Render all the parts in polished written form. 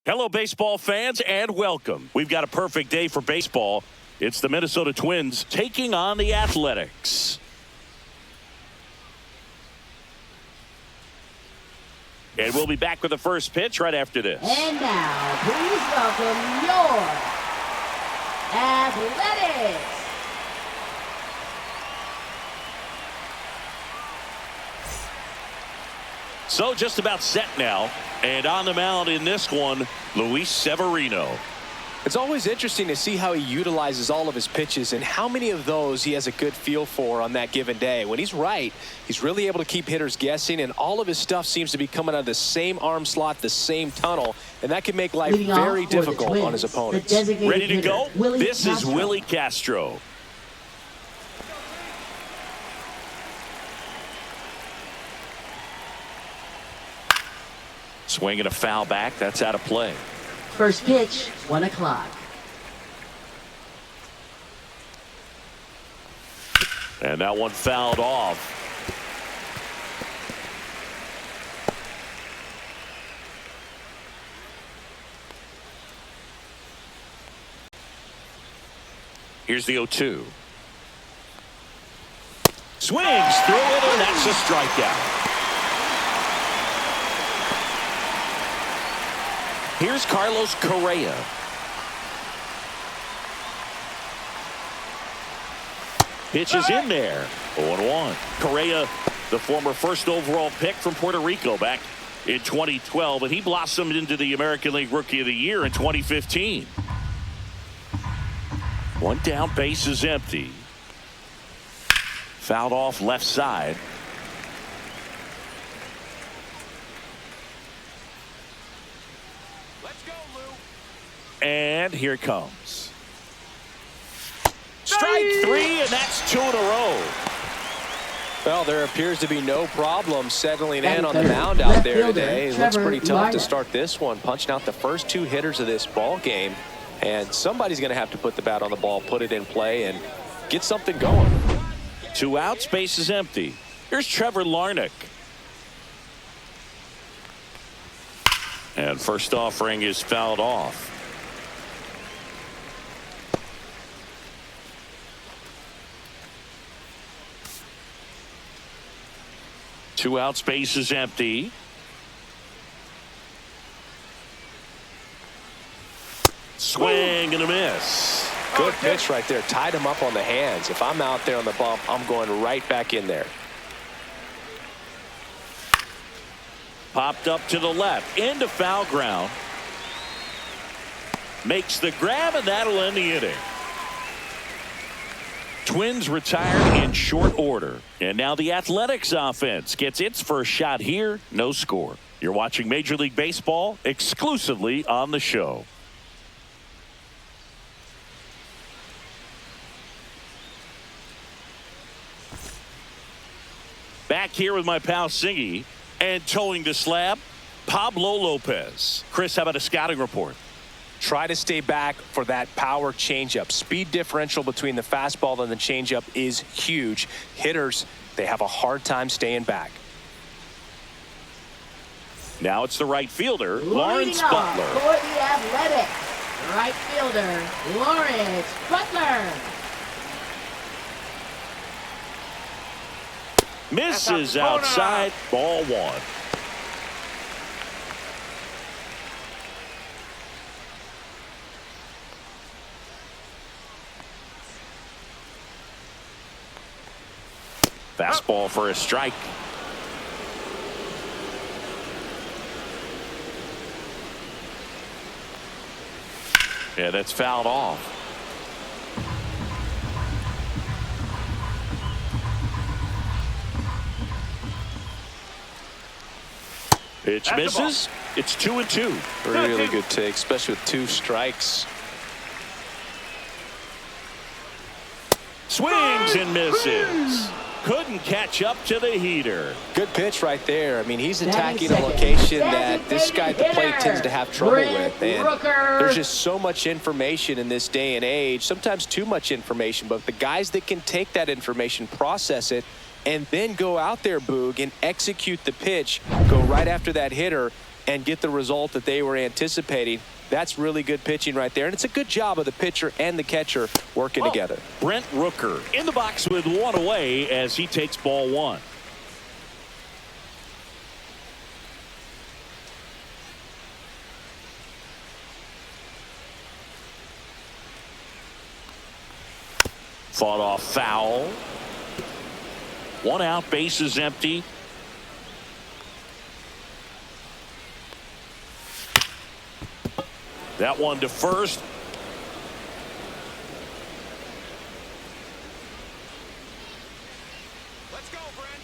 Hello, baseball fans, and welcome. We've got a perfect day for baseball. It's the Minnesota Twins taking on the Athletics. And we'll be back with the first pitch right after this. And now, please welcome your Athletics. So just about set now. And on the mound in this one, Luis Severino. It's always interesting to see how he utilizes all of his pitches and how many of those he has a good feel for on that given day. When he's right, he's really able to keep hitters guessing, and all of his stuff seems to be coming out of the same arm slot, the same tunnel, and that can make life very difficult on his opponents. Ready to go? This is Willie Castro. Swinging a foul back. That's out of play. First pitch, 1 o'clock. And that one fouled off. Here's the 0-2. Swings through it, and that's a strikeout. Here's Carlos Correa. Pitch is in there. 0-1. Correa, the former first overall pick from Puerto Rico back in 2012, and he blossomed into the American League Rookie of the Year in 2015. One down, base is empty. Fouled off left side. And here it comes. Strike three, and that's 2 in a row. Well, there appears to be no problem settling in on the mound out there today. It looks pretty tough to start this one, punching out the first 2 hitters of this ball game. And somebody's going to have to put the bat on the ball, put it in play, and get something going. 2 outs, base is empty. Here's Trevor Larnach. And first offering is fouled off. Two outs, base is empty. Swing and a miss. Good pitch right there. Tied him up on the hands. If I'm out there on the bump, I'm going right back in there. Popped up to the left. Into foul ground. Makes the grab, and that'll end the inning. Twins retired in short order. And now the Athletics offense gets its first shot here. No score. You're watching Major League Baseball exclusively on the show. Back here with my pal Singy, and towing the slab, Pablo Lopez. Chris, how about a scouting report? Try to stay back for that power changeup. Speed differential between the fastball and the changeup is huge. Hitters, they have a hard time staying back. Now it's the right fielder, Lawrence Butler. For the Athletics, right fielder, Lawrence Butler. Misses outside, ball 1. Fastball for a strike. Yeah, that's fouled off. Pitch misses. It's 2-2. Really good take, especially with 2 strikes. Swings and misses. Couldn't catch up to the heater. Good pitch right there. I mean, he's attacking a location that this guy at the plate tends to have trouble with. And there's just so much information in this day and age, sometimes too much information. But the guys that can take that information, process it, and then go out there, Boog, and execute the pitch, go right after that hitter, and get the result that they were anticipating. That's really good pitching right there, and it's a good job of the pitcher and the catcher working together. Brent Rooker in the box with one away as he takes ball one. Fought off foul. One out, bases empty. That one to first. Let's go, Brent.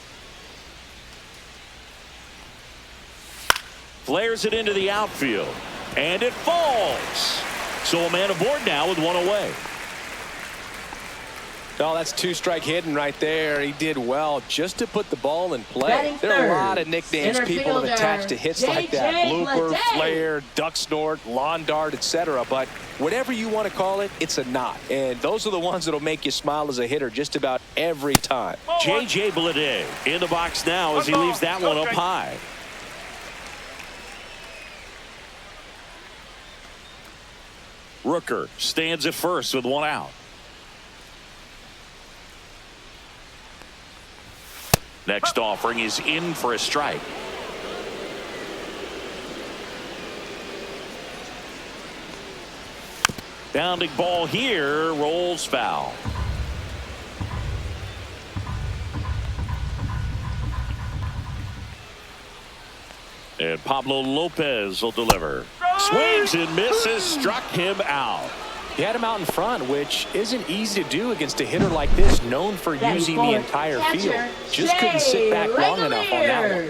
Flares it into the outfield. And it falls. So a man aboard now with one away. Oh, that's two-strike hitting right there. He did well just to put the ball in play. Batting There are a third, lot of nicknames center people have fielder, attached to hits like that. J.J. Blooper, Bleday. flare, duck snort, lawn dart, etc. But whatever you want to call it, it's a knot. And those are the ones that'll make you smile as a hitter just about every time. J.J. Bleday in the box now as he leaves that one up high. Rooker stands at first with one out. Next offering is in for a strike. Bounding ball here, rolls foul. And Pablo Lopez will deliver. Swings and misses, struck him out. He had him out in front, which isn't easy to do against a hitter like this, known for Batting using the forward, entire catcher, field. Just couldn't sit back long enough on that one.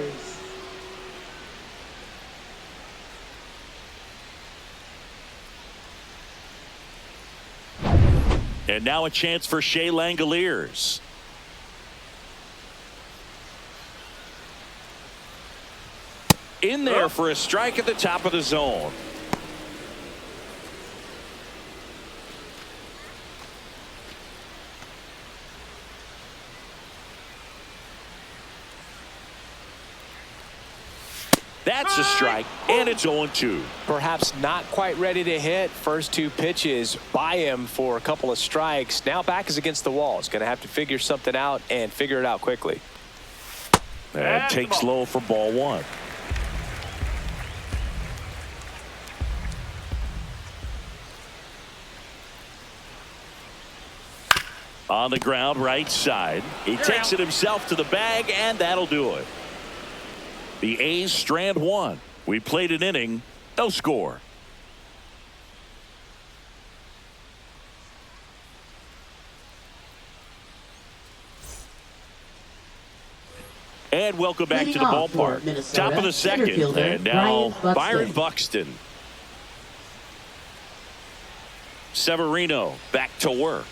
Langoliers. And now a chance for Shea Langoliers. In there for a strike at the top of the zone. That's a strike, and it's 0-2. Perhaps not quite ready to hit. First two pitches by him for a couple of strikes. Now back is against the wall. He's going to have to figure something out and figure it out quickly. And takes low for ball one. On the ground, right side. He takes it himself to the bag, and that'll do it. The A's strand one. We played an inning, no score. And welcome back to the Leading off for ballpark. Minnesota, Top of the center second, fielder, and now Byron Buxton. Byron Buxton. Severino back to work.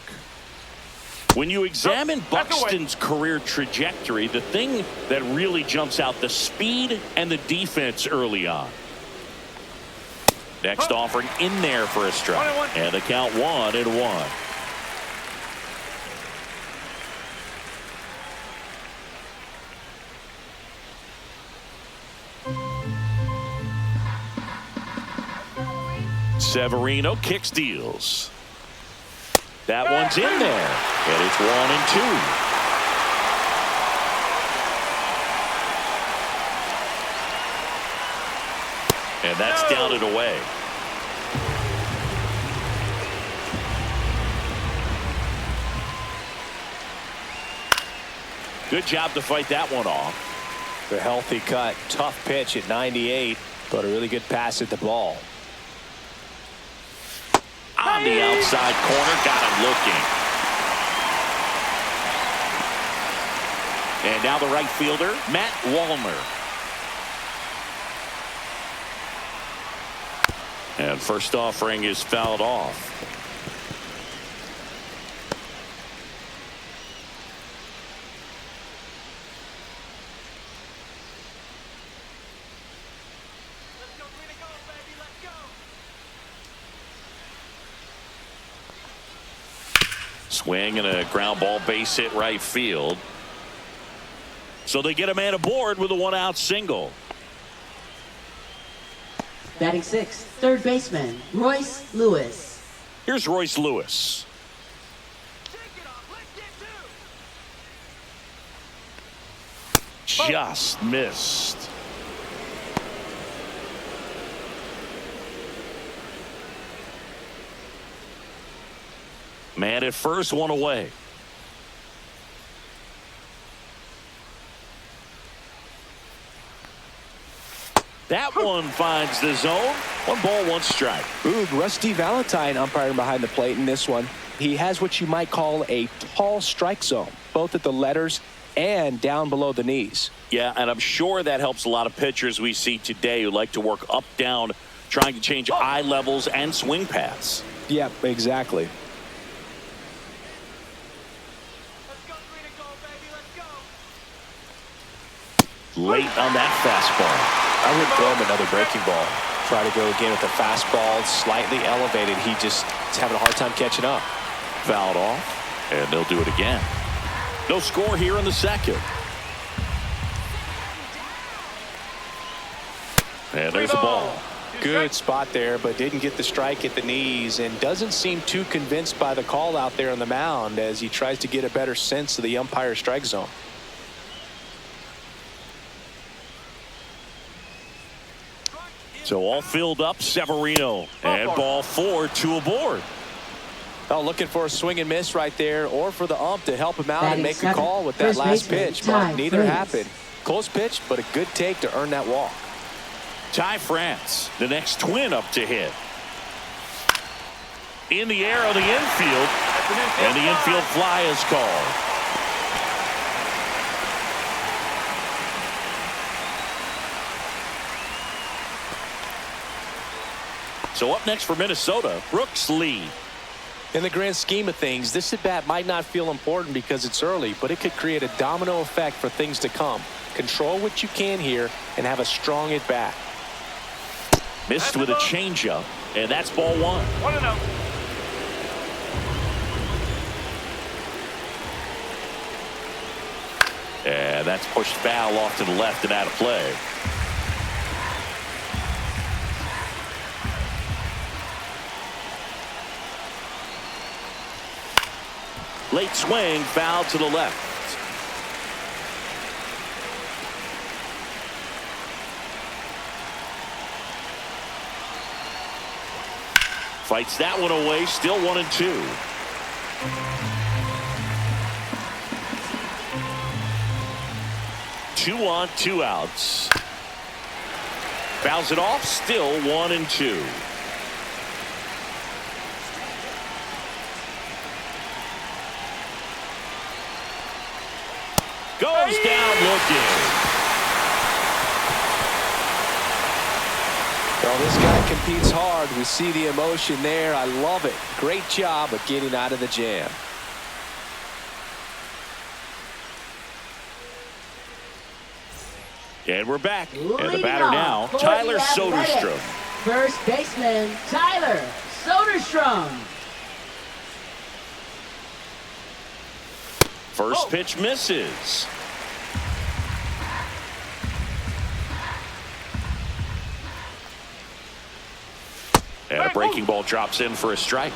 When you examine Buxton's career trajectory, the thing that really jumps out, the speed and the defense early on. Next offering in there for a strike. And the count 1-1. Severino kicks, deals. That one's in there, and it's 1-2. And that's down and away. Good job to fight that one off. The healthy cut, tough pitch at 98, but a really good pass at the ball. On the outside corner, got him looking. And now the right fielder, Matt Wallner. And first offering is fouled off. Swing and a ground ball, base hit right field. So they get a man aboard with a one-out single. Batting sixth, third baseman, Royce Lewis. Here's Royce Lewis. Just missed. Man at first, one away. That one finds the zone. 1 ball, 1 strike. Ooh, Rusty Valentine umpiring behind the plate in this one. He has what you might call a tall strike zone, both at the letters and down below the knees. Yeah, and I'm sure that helps a lot of pitchers we see today who like to work up, down, trying to change eye levels and swing paths. Yep, exactly. Late on that fastball. I would throw him another breaking ball. Try to go again with the fastball, slightly elevated. He just is having a hard time catching up. Fouled off, and they'll do it again. No score here in the second. And there's the ball. Good spot there, but didn't get the strike at the knees and doesn't seem too convinced by the call out there on the mound as he tries to get a better sense of the umpire's strike zone. So all filled up, Severino, and ball 4, 2 aboard. Oh, looking for a swing and miss right there, or for the ump to help him out and make a seven, call with that first last baseman, pitch, but Ty neither France. happened. Close pitch, but a good take to earn that walk. Ty France, the next twin up to hit. In the air on the infield, and the infield fly is called. So up next for Minnesota, Brooks Lee. In the grand scheme of things, this at-bat might not feel important because it's early, but it could create a domino effect for things to come. Control what you can here and have a strong at-bat. Missed with a changeup, and that's ball 1. 1-0. And that's pushed foul off to the left and out of play. Late swing, foul to the left. Fights that one away, still 1-2. Two on, 2 outs. Fouls it off, still 1-2. Goes down looking. Well, this guy competes hard. We see the emotion there. I love it. Great job of getting out of the jam. And we're back. And the Leading batter off now, for Tyler the Athletics, Soderstrom. First baseman, Tyler Soderstrom. First pitch misses. And a breaking ball drops in for a strike.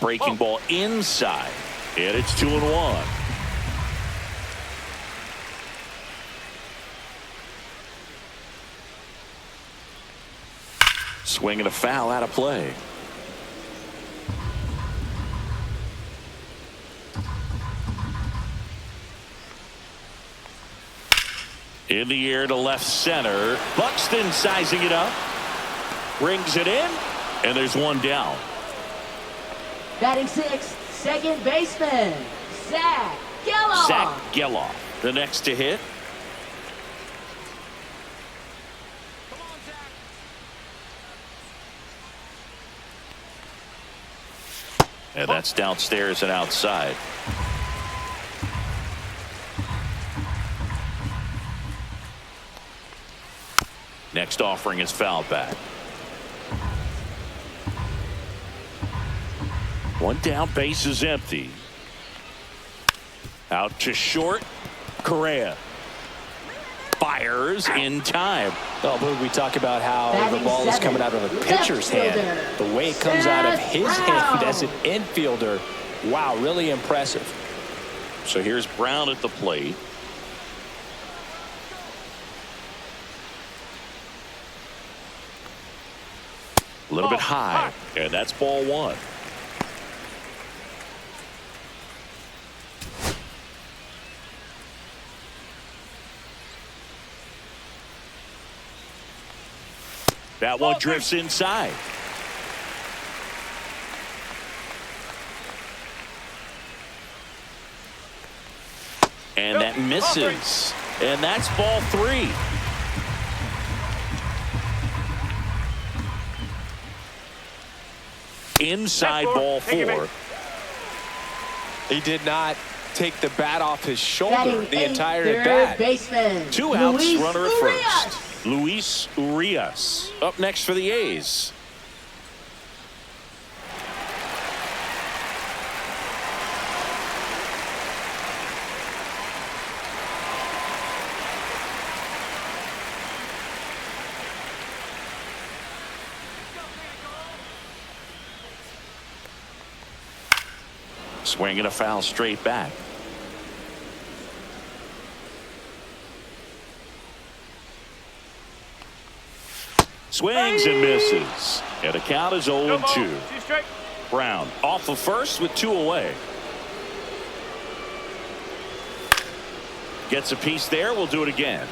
Breaking ball inside. And it's 2-1. Swing and a foul out of play. In the air to left center. Buxton sizing it up. Brings it in. And there's one down. Batting sixth, second baseman, Zach Geloff. Zach Geloff, the next to hit. And that's downstairs and outside. Next offering is fouled back. One down, base is empty. Out to short, Correa fires in time. Oh, but we talk about how the ball is coming out of a pitcher's hand. The way it comes out of his hand as an infielder. Wow, really impressive. So here's Brown at the plate. A little bit high, and that's ball one. That one drifts inside. And that misses. And that's ball three. Inside ball four. He did not take the bat off his shoulder the entire at bat. Baseman, Two outs, Luis runner at Urias. first. Luis Urias up next for the A's. Swinging a foul straight back. Swings and misses. And the count is 0-2. Brown off of first with two away. Gets a piece there. We'll do it again.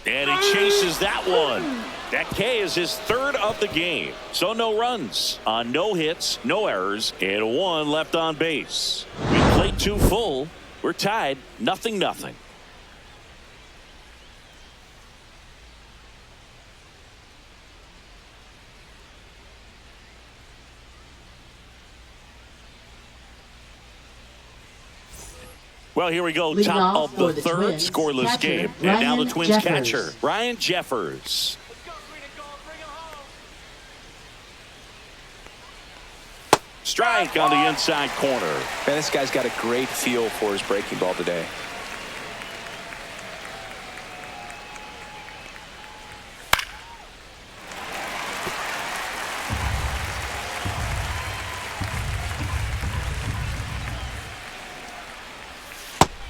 And he chases that one. That K is his third of the game. So no runs on no hits, no errors, and one left on base. We played two full. We're tied 0-0. Well, here we go. Leading Top off of for the the third Twins, scoreless catcher, game. And now the Ryan Twins Jeffers. catcher, Ryan Jeffers. Strike on the inside corner. Man, this guy's got a great feel for his breaking ball today.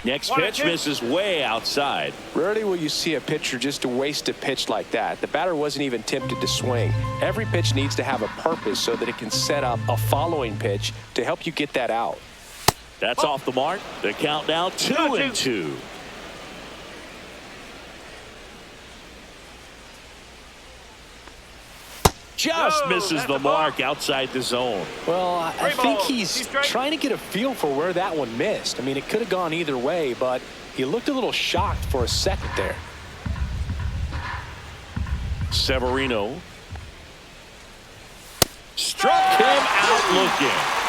Next pitch misses way outside. Rarely will you see a pitcher just waste a pitch like that. The batter wasn't even tempted to swing. Every pitch needs to have a purpose so that it can set up a following pitch to help you get that out. That's off the mark. The count now 2-2. Just misses the mark outside the zone. Well, I think he's trying to get a feel for where that one missed. I mean, it could have gone either way, but he looked a little shocked for a second there. Severino struck him out looking.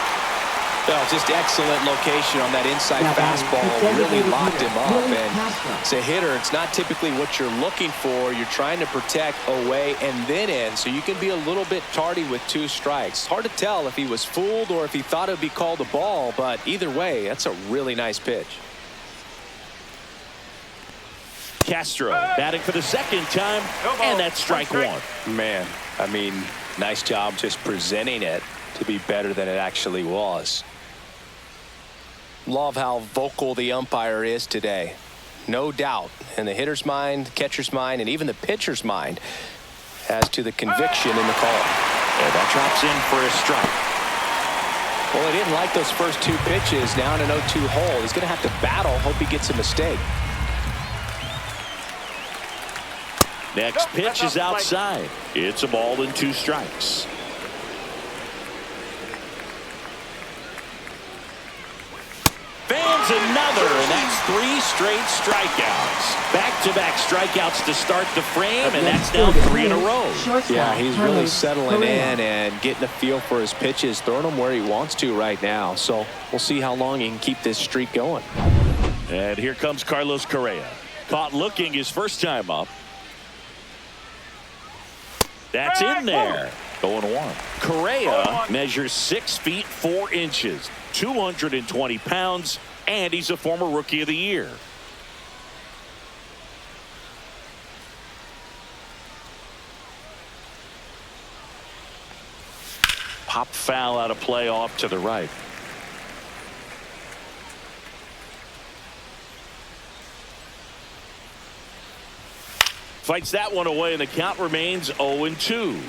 Well, just excellent location on that inside fastball. Really locked him up. And as a hitter, it's not typically what you're looking for. You're trying to protect away and then in, so you can be a little bit tardy with two strikes. Hard to tell if he was fooled or if he thought it would be called a ball, but either way, that's a really nice pitch. Castro batting for the second time, and that's strike one. Man, I mean, nice job just presenting it to be better than it actually was. Love how vocal the umpire is today. No doubt in the hitter's mind, catcher's mind, and even the pitcher's mind as to the conviction in the call. And that drops in for a strike. Well, he didn't like those first two pitches. Now in an 0-2 hole. He's going to have to battle. Hope he gets a mistake. Next pitch is outside. It's a ball and two strikes. Fans another, and that's three straight strikeouts. Back-to-back strikeouts to start the frame, and that's now three in a row. Yeah, he's really settling in and getting a feel for his pitches, throwing them where he wants to right now. So we'll see how long he can keep this streak going. And here comes Carlos Correa. Caught looking his first time up. That's in there. 0-1. Correa measures 6 feet 4 inches, 220 pounds, and he's a former Rookie of the Year. Pop foul out of play off to the right. Fights that one away, and the count remains 0-2.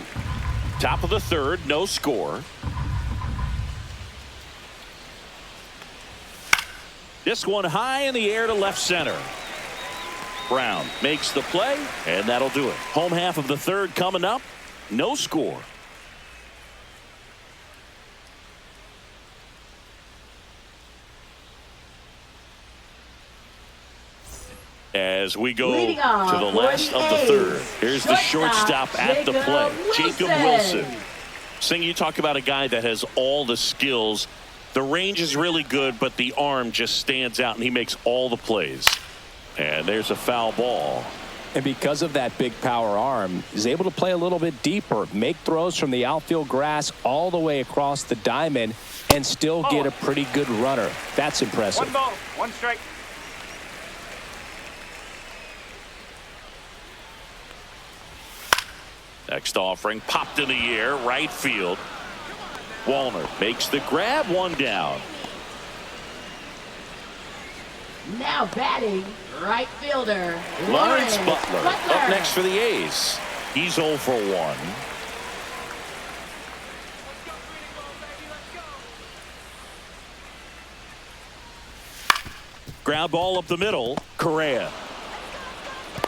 Top of the third, no score. This one high in the air to left center. Brown makes the play, and that'll do it. Home half of the third coming up, no score. As we go to the last of the third. Here's the shortstop at the plate, Jacob Wilson. Sing, you talk about a guy that has all the skills. The range is really good, but the arm just stands out, and he makes all the plays. And there's a foul ball. And because of that big power arm, he's able to play a little bit deeper, make throws from the outfield grass all the way across the diamond, and still get a pretty good runner. That's impressive. 1 ball, 1 strike. Next offering popped in the air, right field. Wallner makes the grab, 1 down. Now batting, right fielder, Lawrence Butler up next for the A's. He's 0 for 1. Ground ball up the middle. Correa.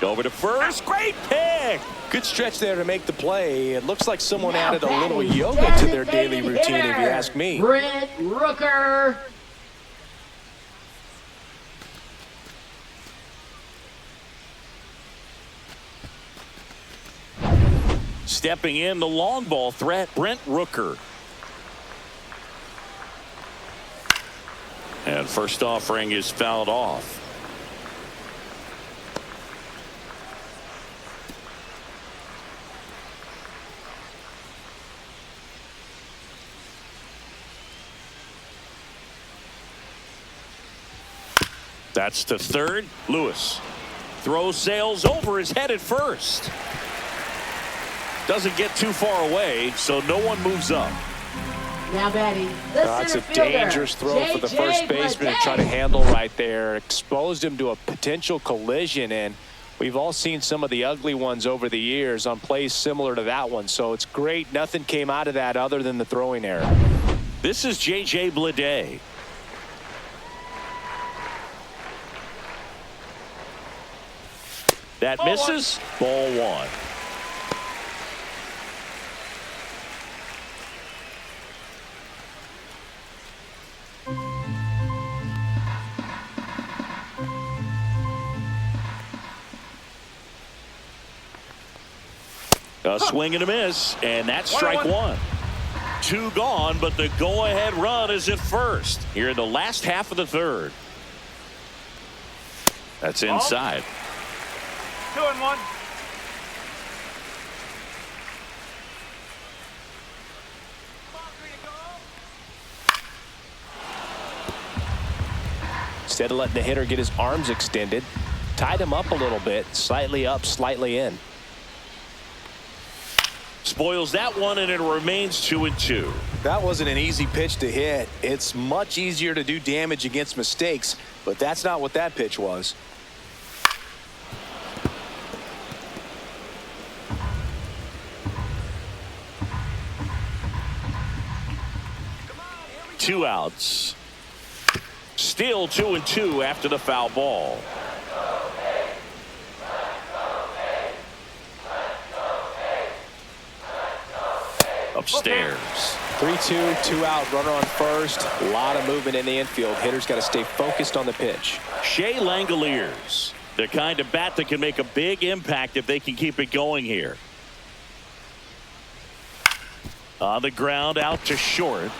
Over to first. Great pick. Good stretch there to make the play. It looks like someone Now added a little batting, yoga to their daily designated routine, if you hitter, ask me. Brent Rooker. Stepping in, the long ball threat, Brent Rooker. And first offering is fouled off. That's to third. Lewis throws, sails over his head at first. Doesn't get too far away, so no one moves up. Now batting, the That's a center fielder, dangerous throw for the J.J. first baseman to try to handle right there. Exposed him to a potential collision, and we've all seen some of the ugly ones over the years on plays similar to that one. So it's great. Nothing came out of that other than the throwing error. This is J.J. Bleday. That misses. Ball 1. A swing and a miss, and that's strike 1. 2 gone, but the go-ahead run is at first here in the last half of the third. That's inside. 2-1. Instead of letting the hitter get his arms extended, tied him up a little bit, slightly up, slightly in. Spoils that one, and it remains 2-2. That wasn't an easy pitch to hit. It's much easier to do damage against mistakes, but that's not what that pitch was. Two outs. Still 2-2 after the foul ball. Upstairs. 3-2, 2 out, runner on first. A lot of movement in the infield. Hitters got to stay focused on the pitch. Shea Langoliers, the kind of bat that can make a big impact if they can keep it going here. On the ground, out to short.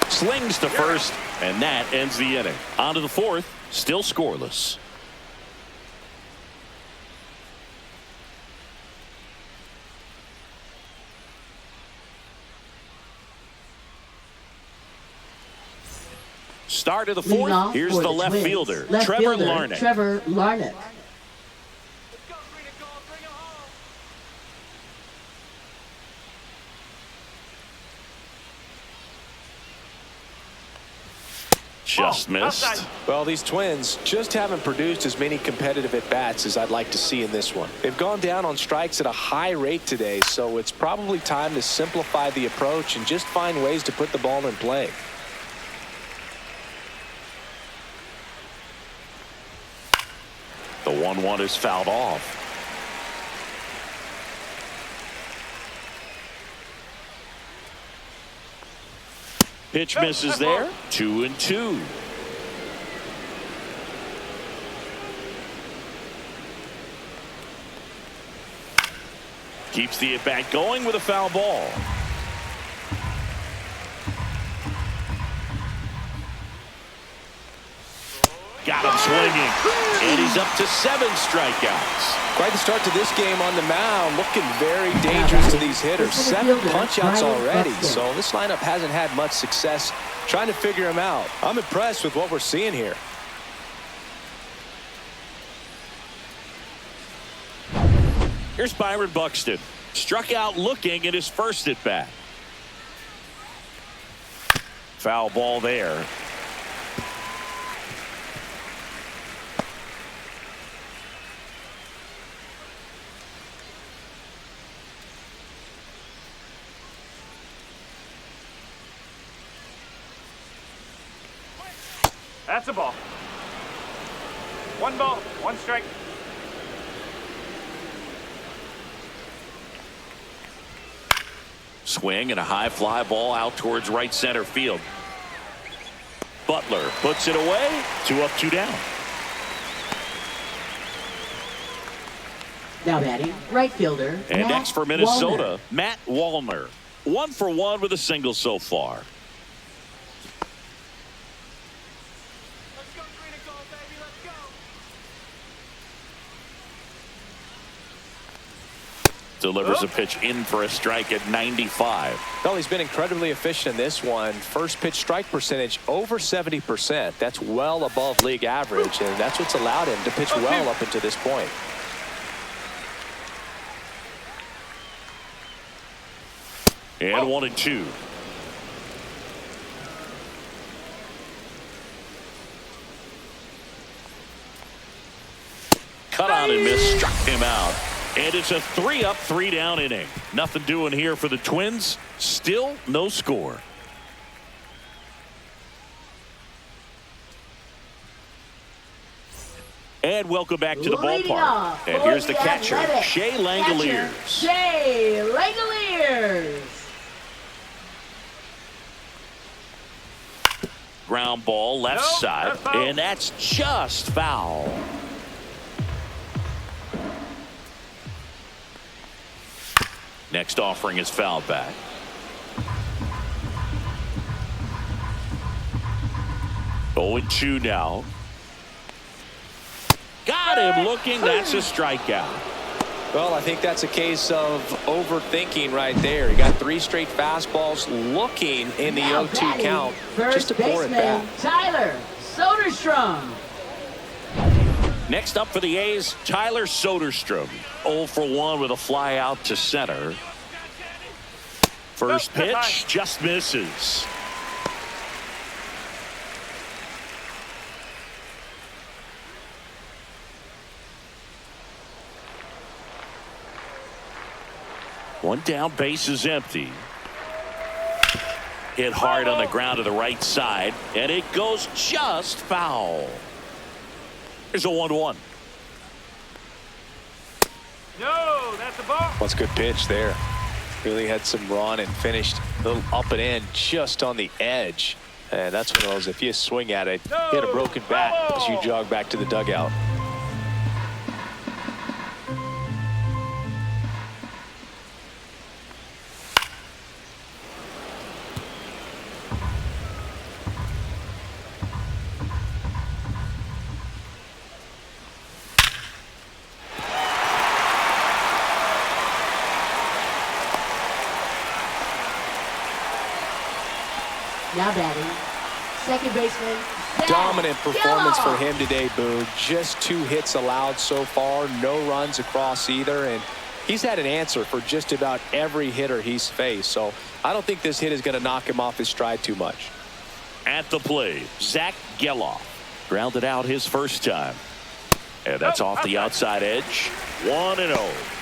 Slings to first, and that ends the inning. On to the fourth, still scoreless. Start of the Leading fourth. off Here's for the left Twins, fielder, left Trevor fielder, Larnach. Trevor Larnach. Just missed. Outside. Well, these Twins just haven't produced as many competitive at-bats as I'd like to see in this one. They've gone down on strikes at a high rate today, so it's probably time to simplify the approach and just find ways to put the ball in play. The 1-1 is fouled off. Pitch misses there. 2-2. Keeps the at-bat going with a foul ball. Got him swinging. And he's up to 7 strikeouts. Quite the start to this game on the mound. Looking very dangerous to these hitters. 7 punch-outs already. So this lineup hasn't had much success trying to figure him out. I'm impressed with what we're seeing here. Here's Byron Buxton. Struck out looking in his first at-bat. Foul ball there. That's a ball. 1 ball, 1 strike. Swing and a high fly ball out towards right center field. Butler puts it away. 2 up, 2 down. Now batting, right fielder. And Matt next for Minnesota, Wallner. Matt Wallner. 1 for 1 with a single so far. Delivers a pitch in for a strike at 95. Well, he's been incredibly efficient in this one. First pitch strike percentage over 70%. That's well above league average, and that's what's allowed him to pitch well up until this point. And 1-2. Cut on and miss, struck him out. And it's a 3 up, 3 down inning. Nothing doing here for the Twins. Still no score. And welcome back to the Leading ballpark. off And for here's the catcher, Athletic. Shea Langoliers. Shea Langoliers. Ground ball left No, side. that's foul. And that's just foul. Next offering is fouled back. Oh, 2 now. Got him looking. That's a strikeout. Well, I think that's a case of overthinking right there. He got 3 straight fastballs looking in the Now 0-2 batting, count. Just first to pour it baseman back. Tyler Soderstrom. Next up for the A's, Tyler Soderstrom. 0 for 1 with a fly out to center. First pitch just misses. One down, base is empty. Hit hard on the ground to the right side, and it goes just foul. Here's a 1-1. No, that's a ball. That's a good pitch there. Really had some run and finished a little up and in just on the edge. And that's one of those, if you swing at it, hit a broken bat as you jog back to the dugout. Now batting, second baseman. Dominant performance for him today, Boog. Just 2 hits allowed so far, no runs across either, and he's had an answer for just about every hitter he's faced. So I don't think this hit is going to knock him off his stride too much. At the plate, Zach Geloff grounded out his first time. And that's off the outside edge. 1-0.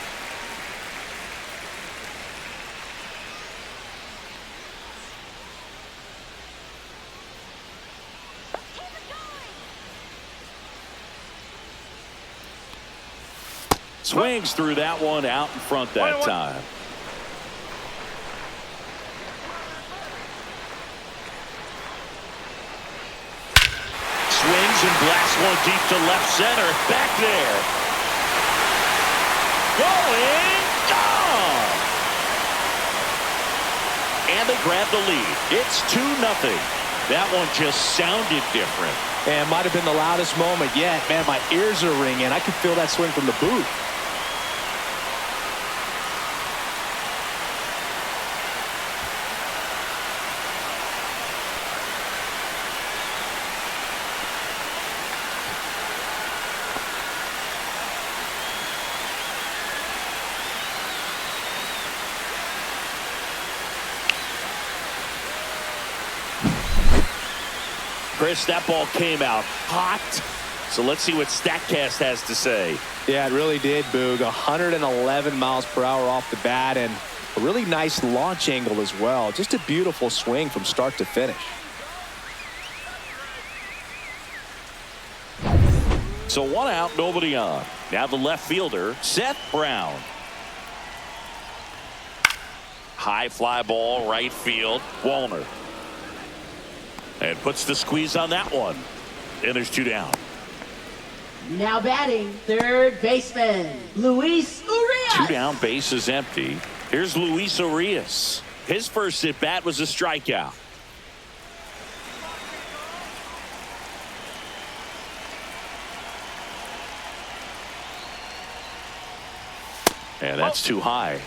Swings through that one out in front that time. Swings and blasts one deep to left center. Back there. Going. Gone. And they grab the lead. It's 2-0. That one just sounded different. And might have been the loudest moment yet. Man, my ears are ringing. I could feel that swing from the booth. Chris, that ball came out hot. So let's see what StatCast has to say. Yeah, it really did, Boog. 111 miles per hour off the bat and a really nice launch angle as well. Just a beautiful swing from start to finish. So 1 out, nobody on. Now the left fielder, Seth Brown. High fly ball, right field, Wallner. And puts the squeeze on that one. And there's 2 down. Now batting, third baseman, Luis Urias. 2 down, base is empty. Here's Luis Urias. His first at bat was a strikeout. And that's too high.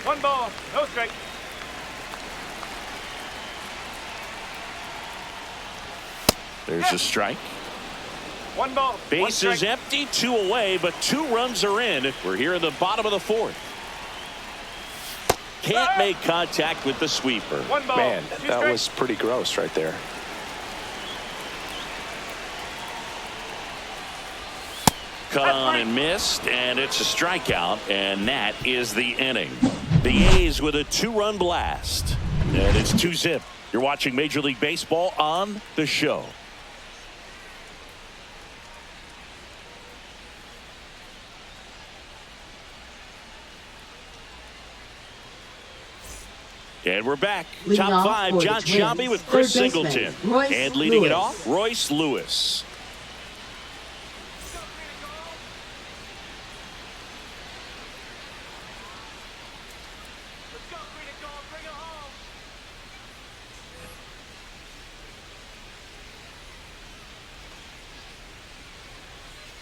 1 ball, no strike. There's a strike. 1 ball. Base is empty, 2 away, but 2 runs are in. We're here in the bottom of the 4th. Can't make contact with the sweeper. 1 ball. Man, that was pretty gross right there. Cut on and missed, and it's a strikeout, and that is the inning. The A's with a 2-run blast, and it's 2-zip. You're watching Major League Baseball on The Show. And we're back. Leading Top off 5, for the John Twins, Sciambi with third Chris baseman, Singleton. Royce And leading it Lewis. off, Royce Lewis.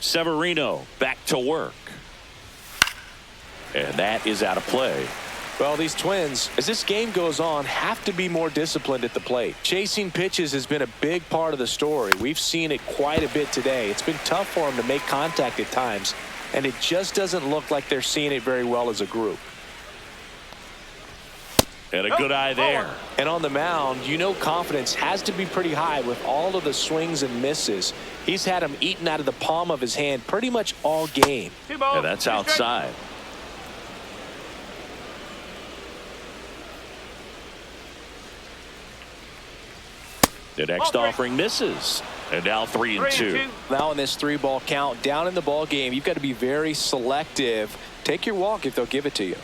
Severino back to work. And that is out of play. Well, these Twins, as this game goes on, have to be more disciplined at the plate. Chasing pitches has been a big part of the story. We've seen it quite a bit today. It's been tough for them to make contact at times, and it just doesn't look like they're seeing it very well as a group. And a good eye there. And on the mound, you know confidence has to be pretty high with all of the swings and misses. He's had them eaten out of the palm of his hand pretty much all game. 2 balls. And that's outside. The next offering misses. And now 3-2. Now in this 3-ball count, down in the ball game, you've got to be very selective. Take your walk if they'll give it to you.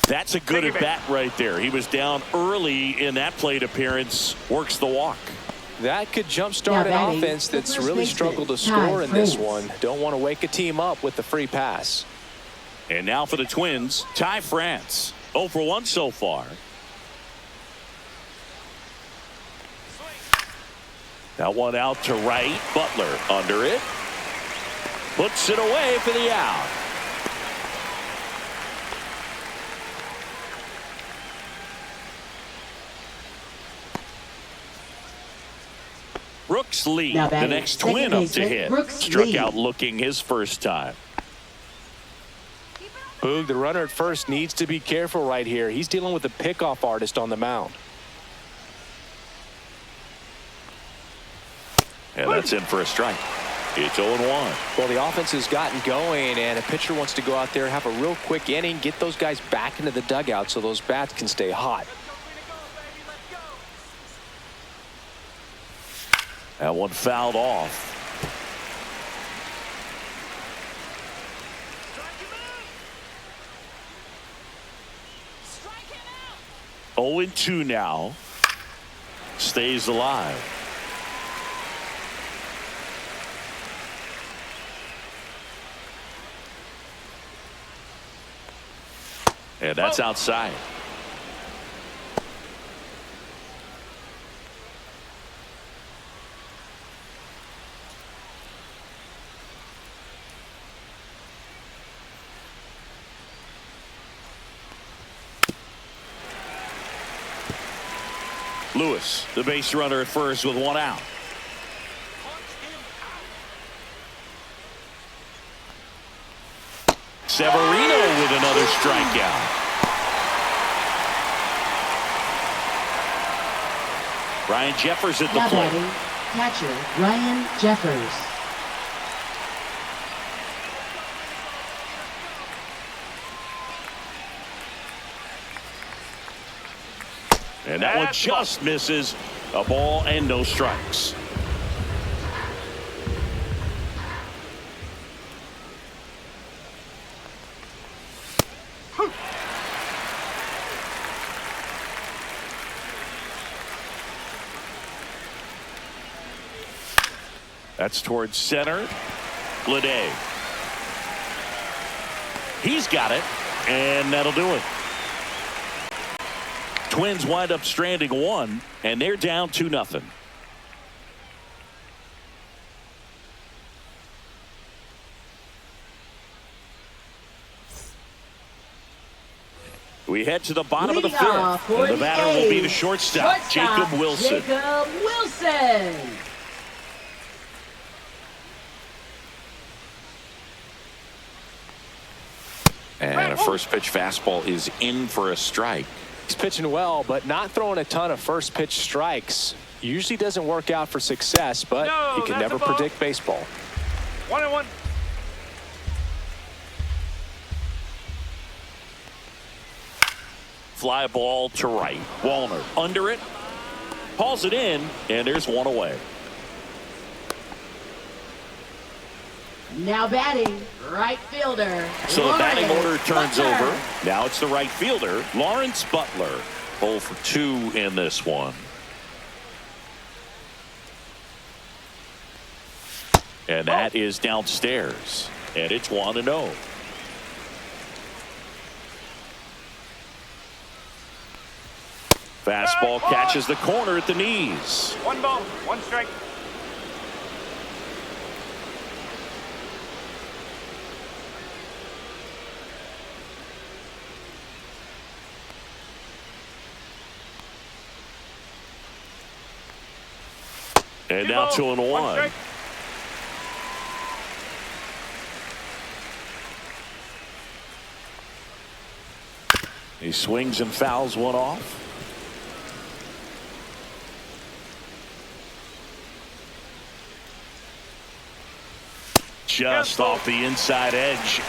That's a good at bat right there. He was down early in that plate appearance. Works the walk. That could jumpstart an offense that's really struggled to score in this one. Don't want to wake a team up with the free pass. And now for the Twins, Ty France. 0 for 1 so far. That one out to right. Butler under it. Puts it away for the out. Brooks Lee, Now the batting next second twin up to baseman, hit. Brooks Struck Lee. out looking his first time. Boog, the runner at first needs to be careful right here. He's dealing with a pickoff artist on the mound. And that's in for a strike. It's 0-1. Well, the offense has gotten going, and a pitcher wants to go out there, have a real quick inning, get those guys back into the dugout so those bats can stay hot. That one fouled off. Strike him out. 0-2 now. Stays alive. And that's outside. Lewis, the base runner at first with one out. Severino with another strikeout. Ryan Jeffers at the Now plate. batting catcher Ryan Jeffers. And that one just misses. A ball and no strikes. That's towards center. Lede. He's got it, and that'll do it. Twins wind up stranding one, and they're down 2-0. We head to the bottom of the Leading off fifth. for And the the batter will be the A's, shortstop, Jacob Wilson. Jacob Wilson. And a first pitch fastball is in for a strike. He's pitching well, but not throwing a ton of first pitch strikes. Usually doesn't work out for success, but No, you can that's never a ball. predict baseball. 1-1. Fly ball to right. Wallner under it. Hauls it in, and there's one away. Now batting right fielder. So the batting Lawrence order turns Butler. over. Now it's the right fielder, Lawrence Butler. 0 for 2 in this one. And that is downstairs. And it's 1-0. Fastball catches the corner at the knees. 1 ball, 1 strike. And now 2-1. Strike. He swings and fouls one off. Just off the inside edge.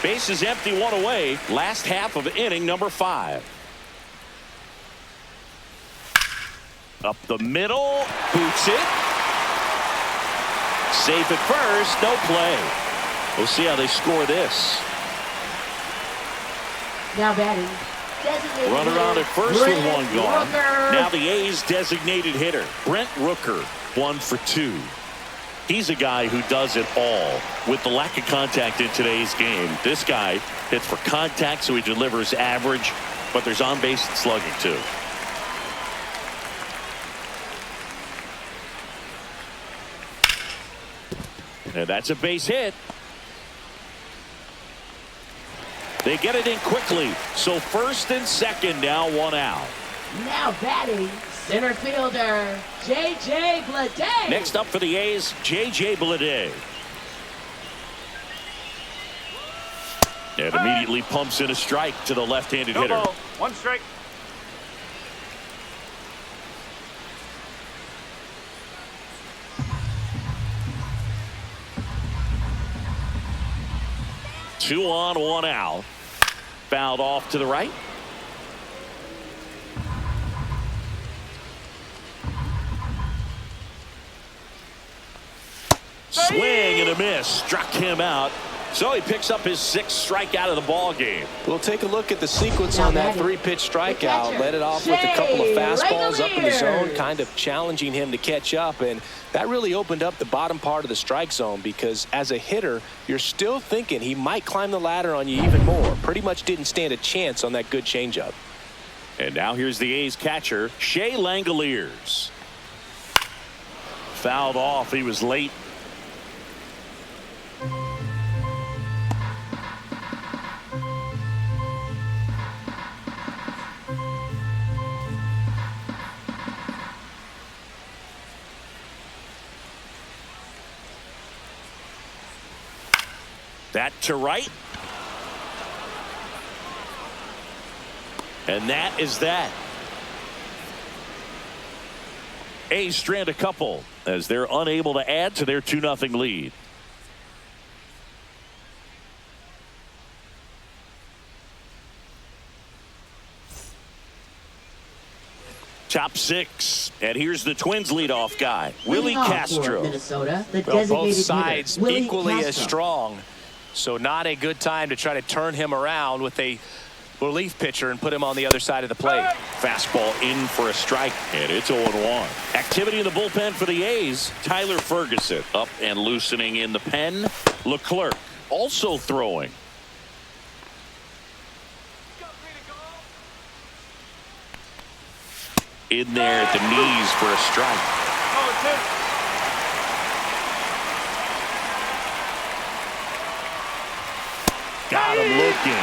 Base is empty, one away. Last half of inning number 5. Up the middle. Boots it. Safe at first. No play. We'll see how they score this. Now batting designated Runner hitter, on at first Brent with one gone. Rooker. Now the A's designated hitter, Brent Rooker, 1 for 2. He's a guy who does it all. With the lack of contact in today's game, this guy hits for contact, so he delivers average, but there's on-base slugging too. And that's a base hit. They get it in quickly. So first and second, now 1 out. Now batting Center fielder, J.J. Bleday. Next up for the A's, J.J. Bleday. And immediately pumps in a strike to the left-handed No hitter. ball. One strike. Two on, one out. Fouled off to the right. Swing and a miss. Struck him out. So he picks up his sixth strikeout of the ball game. We'll take a look at the sequence on that three-pitch strikeout. Led it off with a couple of fastballs up in the zone, kind of challenging him to catch up. And that really opened up the bottom part of the strike zone because as a hitter, you're still thinking he might climb the ladder on you even more. Pretty much didn't stand a chance on that good changeup. And now here's the A's catcher, Shea Langoliers. Fouled off. He was late. That to right. And that is that. A's strand a couple as they're unable to add to their 2-0 lead. Top six, and here's the Twins leadoff guy, Willie Castro. Minnesota, the Well, both designated sides hitter, Willie equally as Castro. strong. So not a good time to try to turn him around with a relief pitcher and put him on the other side of the plate. Fastball in for a strike, and it's 0-1. Activity in the bullpen for the A's. Tyler Ferguson up and loosening in the pen. Leclerc also throwing. In there at the knees for a strike. Got him looking.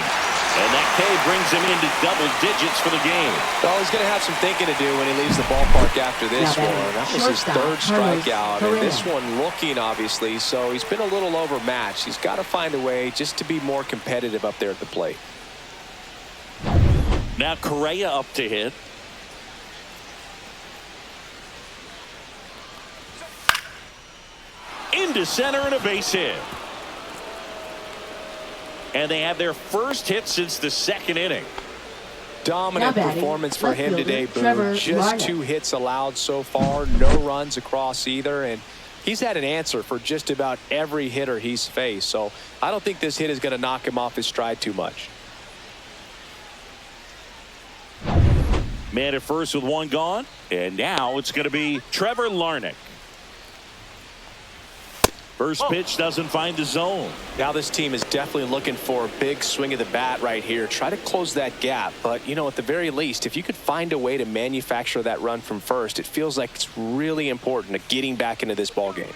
And that K brings him into double digits for the game. Well, he's going to have some thinking to do when he leaves the ballpark after this one. That was his third strikeout, and this one looking, obviously, so he's been a little overmatched. He's got to find a way just to be more competitive up there at the plate. Now Correa up to hit. Into center and a base hit. And they have their first hit since the second inning. Dominant performance for him today, Boone. Just Larnach. 2 hits allowed so far, no runs across either, and he's had an answer for just about every hitter he's faced. So I don't think this hit is going to knock him off his stride too much. Man at first with one gone, and now it's going to be Trevor Larnach. First pitch doesn't find the zone. Now this team is definitely looking for a big swing of the bat right here. Try to close that gap. But, you know, at the very least, if you could find a way to manufacture that run from first, it feels like it's really important to getting back into this ball game.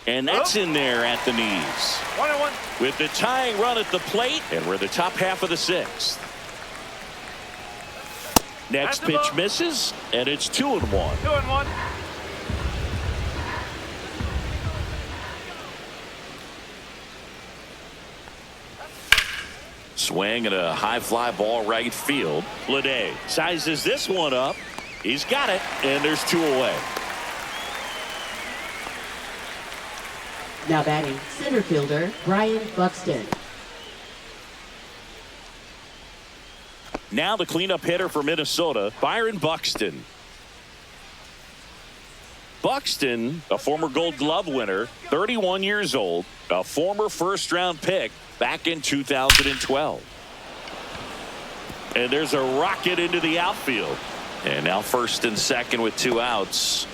And that's in there at the knees. 1-1. With the tying run at the plate, and we're the top half of the sixth. Next pitch misses, and it's 2-1. 2-1. Swing and a high fly ball right field. Bleday sizes this one up. He's got it, and there's 2 away. Now batting, center fielder, Brian Buxton. Now the cleanup hitter for Minnesota, Byron Buxton. Buxton, a former Gold Glove winner, 31 years old, a former first-round pick back in 2012. And there's a rocket into the outfield. And now first and second with 2 outs.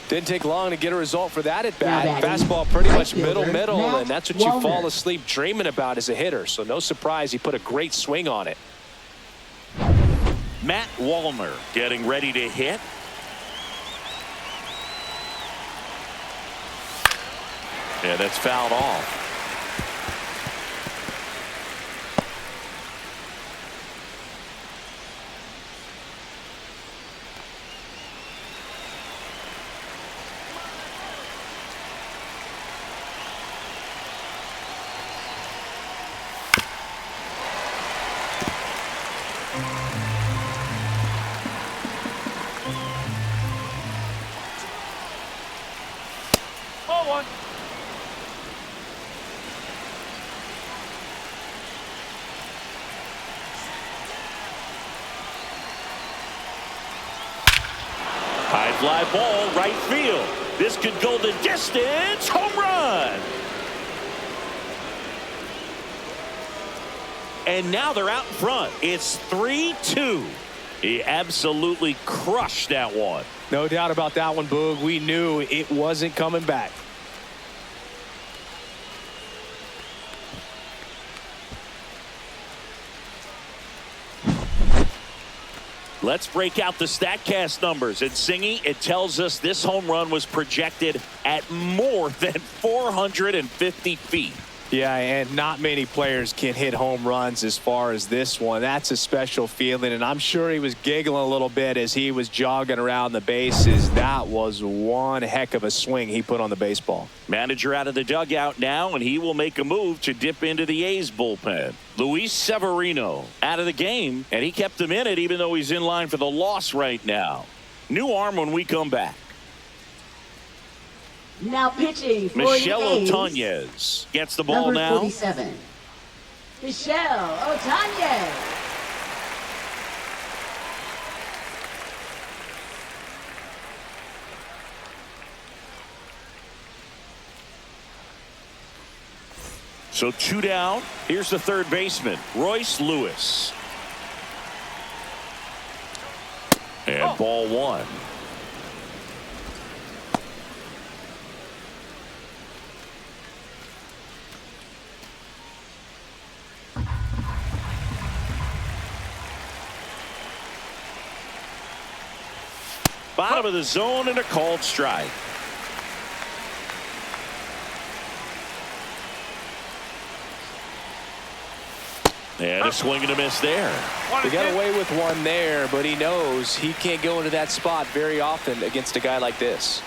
Didn't take long to get a result for that at bat. Fastball pretty much middle, and that's what you fall asleep dreaming about as a hitter. So no surprise he put a great swing on it. Matt Wallner getting ready to hit. And that's fouled off. Ball one. High fly ball, right field. This could go the distance. Home run. And now they're out in front. It's 3-2. He absolutely crushed that one. No doubt about that one, Boog. We knew it wasn't coming back. Let's break out the StatCast numbers. And Singy, it tells us this home run was projected at more than 450 feet. Yeah, and not many players can hit home runs as far as this one. That's a special feeling, and I'm sure he was giggling a little bit as he was jogging around the bases. That was one heck of a swing he put on the baseball. Manager out of the dugout now, and he will make a move to dip into the A's bullpen. Luis Severino out of the game, and he kept him in it even though he's in line for the loss right now. New arm when we come back. Now pitching for Michelle the A's, Otañez gets the ball number now. 47. Michelle Otañez. So 2 down. Here's the third baseman, Royce Lewis. And ball one. Bottom of the zone and a called strike. And a swing and a miss there. He got away with one there, but he knows he can't go into that spot very often against a guy like this.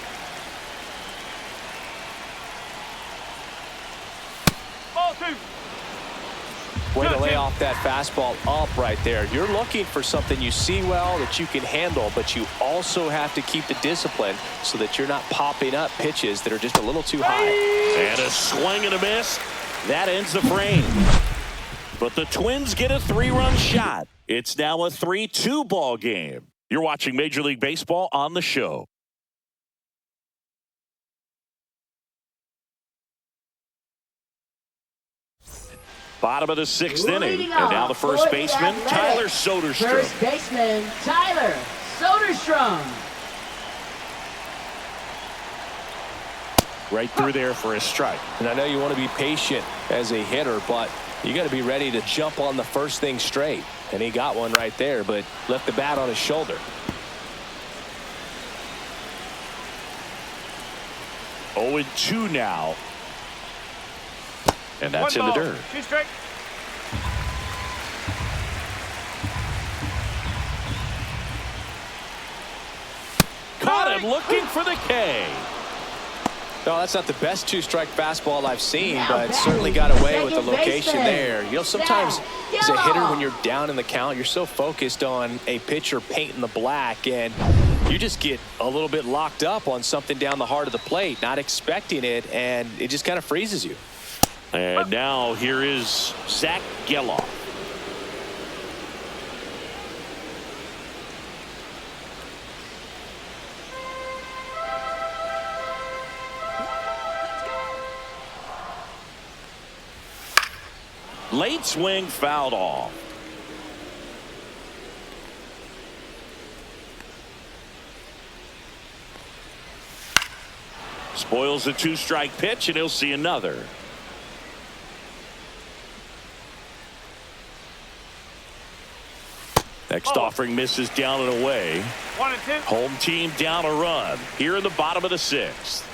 Ball two. Way to lay off that fastball up right there. You're looking for something you see well that you can handle, but you also have to keep the discipline so that you're not popping up pitches that are just a little too high. And a swing and a miss. That ends the frame. But the Twins get a 3-run shot. It's now a 3-2 ball game. You're watching Major League Baseball on the show. Bottom of the 6th inning. And now the first baseman, Tyler Soderstrom. First baseman, Tyler Soderstrom. Right through there for a strike. And I know you want to be patient as a hitter, but you got to be ready to jump on the first thing straight. And he got one right there, but left the bat on his shoulder. Oh, and 2 now. And that's in the dirt. 2 strike. Caught him looking for the K. No, that's not the best 2-strike fastball I've seen, Now but batting, certainly got away with the second location baseman, there. You know, sometimes Zach as a hitter, Gelof. when you're down in the count, you're so focused on a pitcher painting the black, and you just get a little bit locked up on something down the heart of the plate, not expecting it, and it just kind of freezes you. And now here is Zach Gelof. Late swing fouled off. Spoils the 2-strike pitch, and he'll see another. Next offering misses down and away. 1 and 2. Home team down a run here in the bottom of the 6th.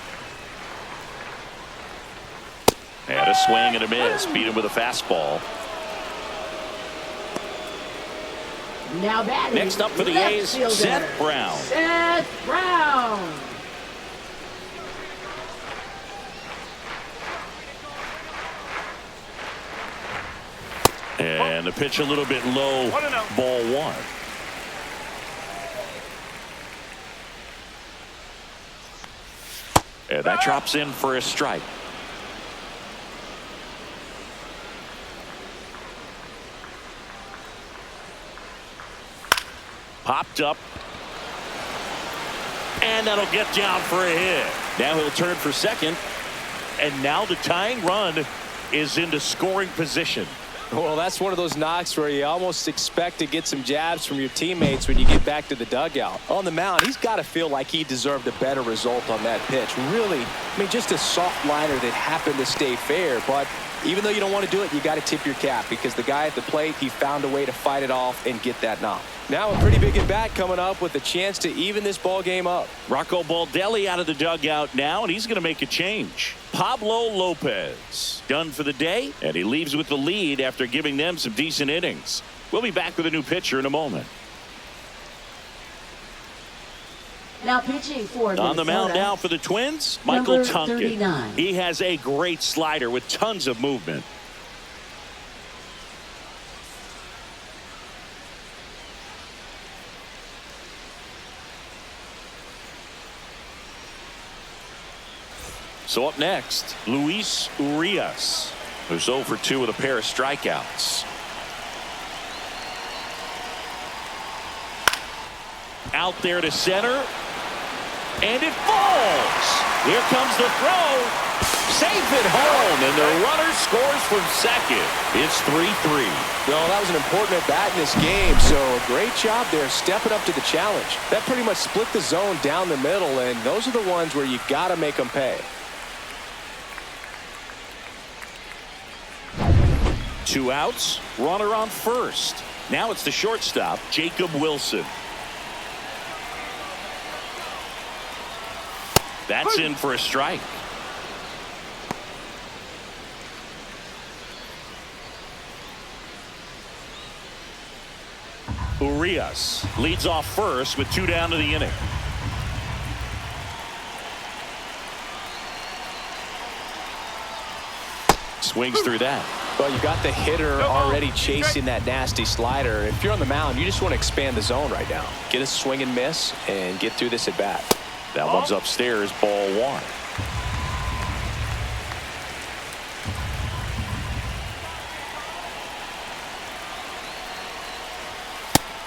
And a swing and a miss. Beat him with a fastball. Now batting. Next up for the left A's, fielder, Seth Brown. Seth Brown. And the pitch a little bit low. 1-0. Ball 1. And that drops in for a strike. Popped up. And that'll get down for a hit. Now he'll turn for second. And now the tying run is into scoring position. Well, that's one of those knocks where you almost expect to get some jabs from your teammates when you get back to the dugout. On the mound, he's got to feel like he deserved a better result on that pitch. Really, I mean, just a soft liner that happened to stay fair. But even though you don't want to do it, you got to tip your cap because the guy at the plate, he found a way to fight it off and get that knock. Now a pretty big at-bat coming up with a chance to even this ball game up. Rocco Baldelli out of the dugout now, and he's going to make a change. Pablo Lopez done for the day, and he leaves with the lead after giving them some decent innings. We'll be back with a new pitcher in a moment. Now pitching for Minnesota. On the mound now for the Twins, Michael Number Tonkin. 39. He has a great slider with tons of movement. So up next, Luis Urias, who's 0 for 2 with a pair of strikeouts. Out there to center. And it falls. Here comes the throw. Safe at home. And the runner scores from second. It's 3-3. Well, that was an important at-bat in this game, so a great job there stepping up to the challenge. That pretty much split the zone down the middle, and those are the ones where you got to make them pay. 2 outs, runner on first. Now it's the shortstop, Jacob Wilson. That's in for a strike. Urias leads off first with 2 down to the inning. Swings through that. Well, you got the hitter already chasing that nasty slider. If you're on the mound, you just want to expand the zone right now. Get a swing and miss and get through this at bat. That one's upstairs, ball 1.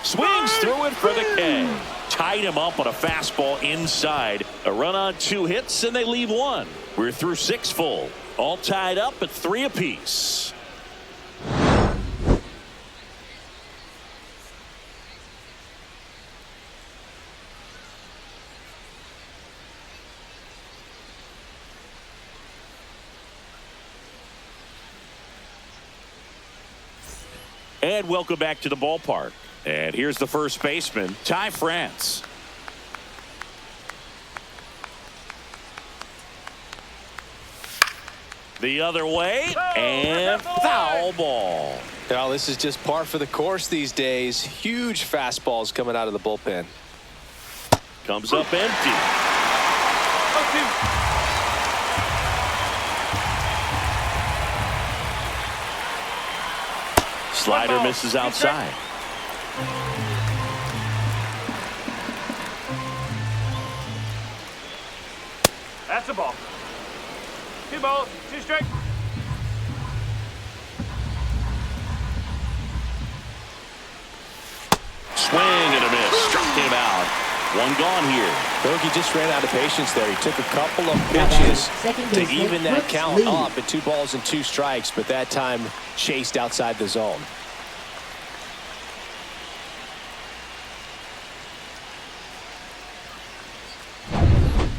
Swings through it for the K. Tied him up on a fastball inside. A run on 2 hits, and they leave 1. We're through 6 full. All tied up at 3 apiece. And welcome back to the ballpark. And here's the first baseman, Ty France. The other way, and foul ball. Well, this is just par for the course these days. Huge fastballs coming out of the bullpen. Comes up empty. Slider misses outside. That's a ball. 2 balls, 2 strikes. Swing and a miss. Struck him out. 1 gone here. Bogey just ran out of patience there. He took a couple of pitches to even that count up at 2 balls and 2 strikes, but that time chased outside the zone.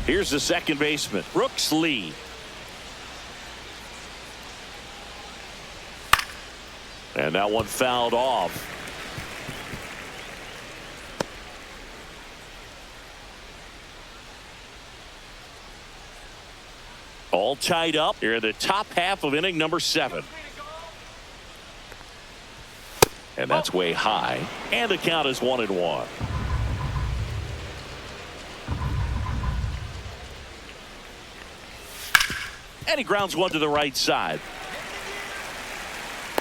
Here's the second baseman, Brooks Lee. And that one fouled off. All tied up here in the top half of inning number 7. And that's way high. And the count is 1-1. And he grounds one to the right side.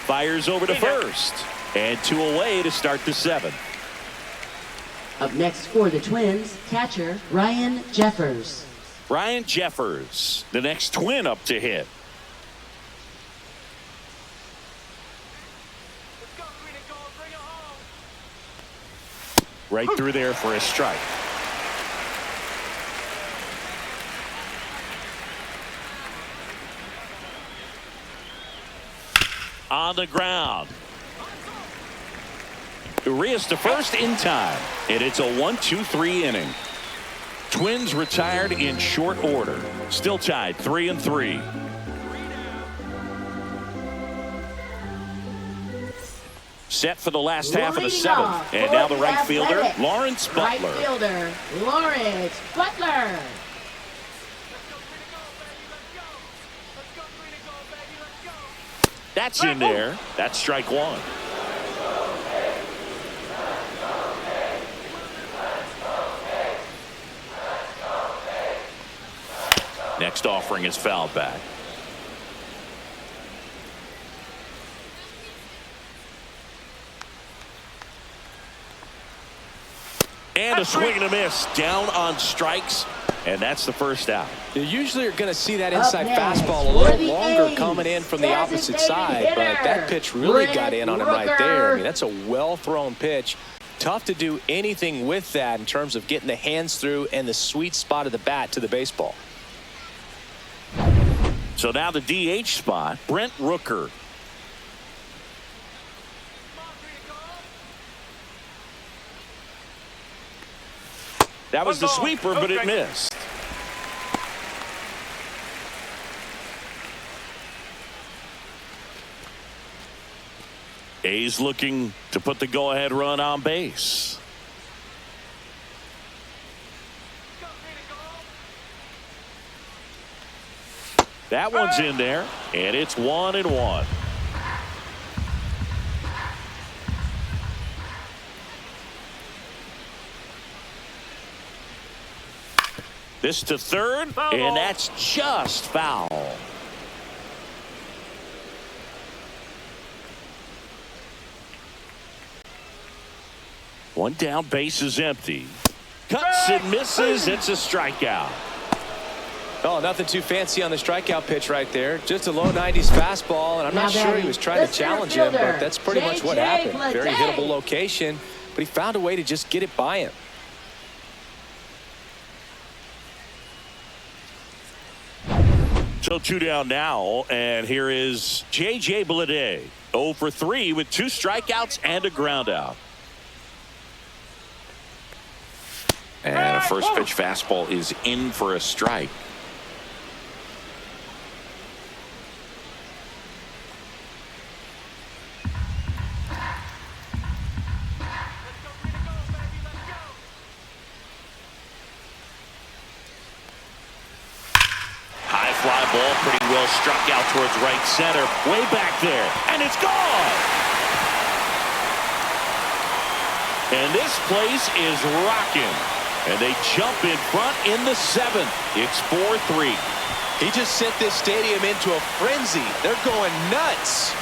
Fires over to first. And 2 away to start the 7th. Up next for the Twins, catcher Ryan Jeffers. Ryan Jeffers, the next Twin up to hit. Right through there for a strike. On the ground. Urias to first in time, and it's a 1-2-3 inning. Twins retired in short order. Still tied 3-3. Set for the last half of the seventh. And now the right fielder, Lawrence Butler. Right fielder, Lawrence Butler. That's in there. That's strike one. Next offering is fouled back. And a swing and a miss. Down on strikes. And that's the first out. You usually are going to see that inside fastball a little longer coming in from the opposite side, but that pitch really got in on him right there. I mean, that's a well-thrown pitch. Tough to do anything with that in terms of getting the hands through and the sweet spot of the bat to the baseball. So now the DH spot, Brent Rooker. That was the sweeper, but it missed. A's looking to put the go-ahead run on base. That one's in there, and it's 1-1. This to third, and that's just foul. One down, base is empty. Cuts and misses. It's a strikeout. Oh, nothing too fancy on the strikeout pitch right there. Just a low 90s fastball, and I'm not sure he was trying to challenge him, but that's pretty much what happened. Very hittable location, but he found a way to just get it by him. So 2 down now, and here is J.J. Bleday. 0 for 3 with 2 strikeouts and a ground out. And a first pitch fastball is in for a strike. High fly ball, pretty well struck out towards right center. Way back there, and it's gone. And this place is rocking. And they jump in front in the 7th. It's 4-3. He just sent this stadium into a frenzy. They're going nuts.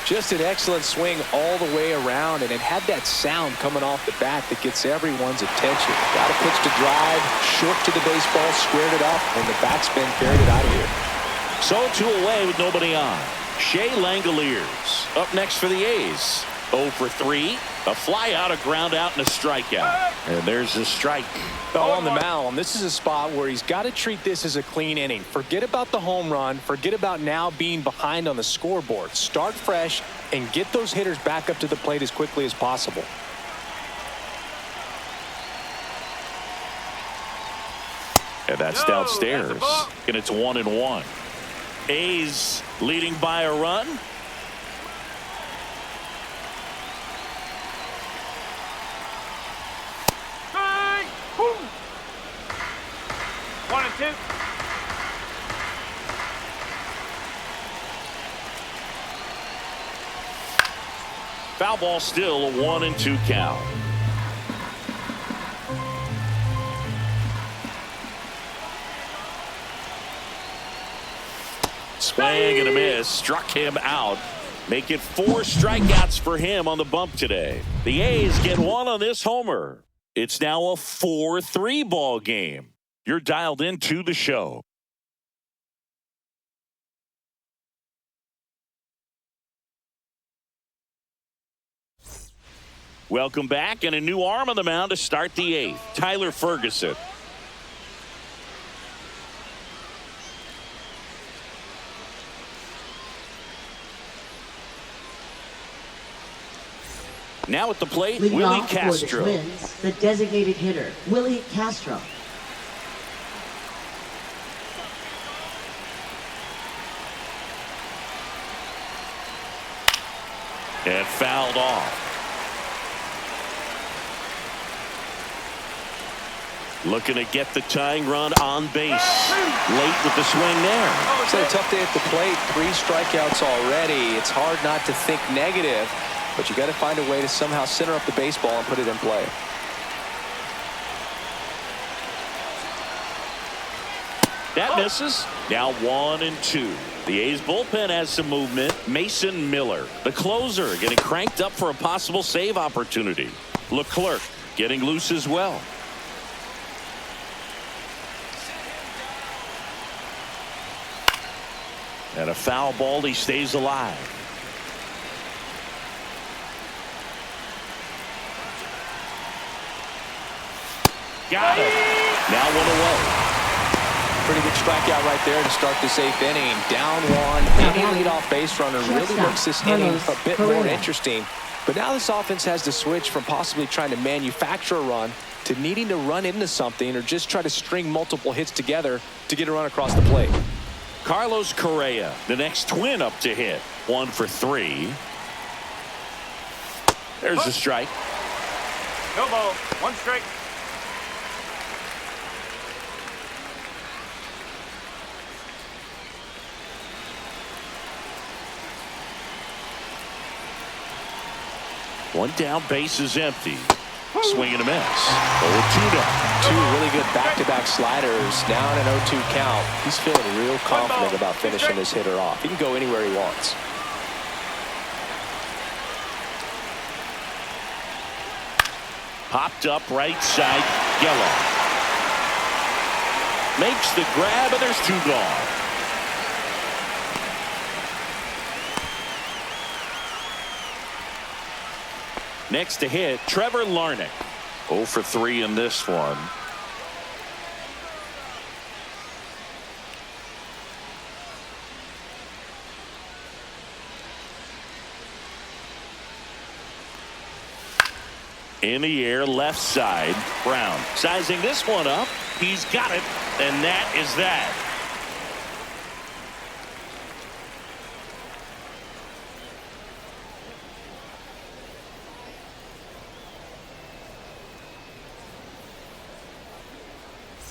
Just an excellent swing all the way around, and it had that sound coming off the bat that gets everyone's attention. Got a pitch to drive, short to the baseball, squared it up, and the backspin carried it out of here. So 2 away with nobody on. Shea Langoliers up next for the A's. 0 for 3. A fly out, a ground out, and a strikeout. And there's the strike. On the mound, this is a spot where he's got to treat this as a clean inning. Forget about the home run. Forget about now being behind on the scoreboard. Start fresh and get those hitters back up to the plate as quickly as possible. And that's downstairs. And it's 1-1. A's leading by a run. Foul ball, still a 1-2 count. Swing and a miss. Struck him out. Make it 4 strikeouts for him on the bump today. The A's get 1 on this homer. It's now a 4-3 ball game. You're dialed into the show. Welcome back, and a new arm on the mound to start the 8th. Tyler Ferguson. Now at the plate, Leading Willie off for the Castro. Twins, the designated hitter, Willie Castro. And fouled off. Looking to get the tying run on base. Late with the swing there. It's a tough day at the plate. 3 strikeouts already. It's hard not to think negative, but you got to find a way to somehow center up the baseball and put it in play. That misses. Now 1-2. The A's bullpen has some movement. Mason Miller, the closer, getting cranked up for a possible save opportunity. Leclerc getting loose as well. And a foul ball. He stays alive. Got it. Now 1 away. Pretty good strikeout right there to start this 8th inning. Down 1. Any leadoff base runner really makes this inning a bit more interesting. But now this offense has to switch from possibly trying to manufacture a run to needing to run into something or just try to string multiple hits together to get a run across the plate. Carlos Correa, the next Twin up to hit. 1 for 3. There's the strike. No ball. 1 strike. One down, base is empty. Swing and a miss. 0-2 down. 2 really good back-to-back sliders. Down an 0-2 count. He's feeling real confident about finishing this hitter off. He can go anywhere he wants. Popped up right side. Gello makes the grab, and there's 2 gone. Next to hit, Trevor Larnach. 0 for 3 in this one. In the air, left side. Brown sizing this one up. He's got it, and that is that.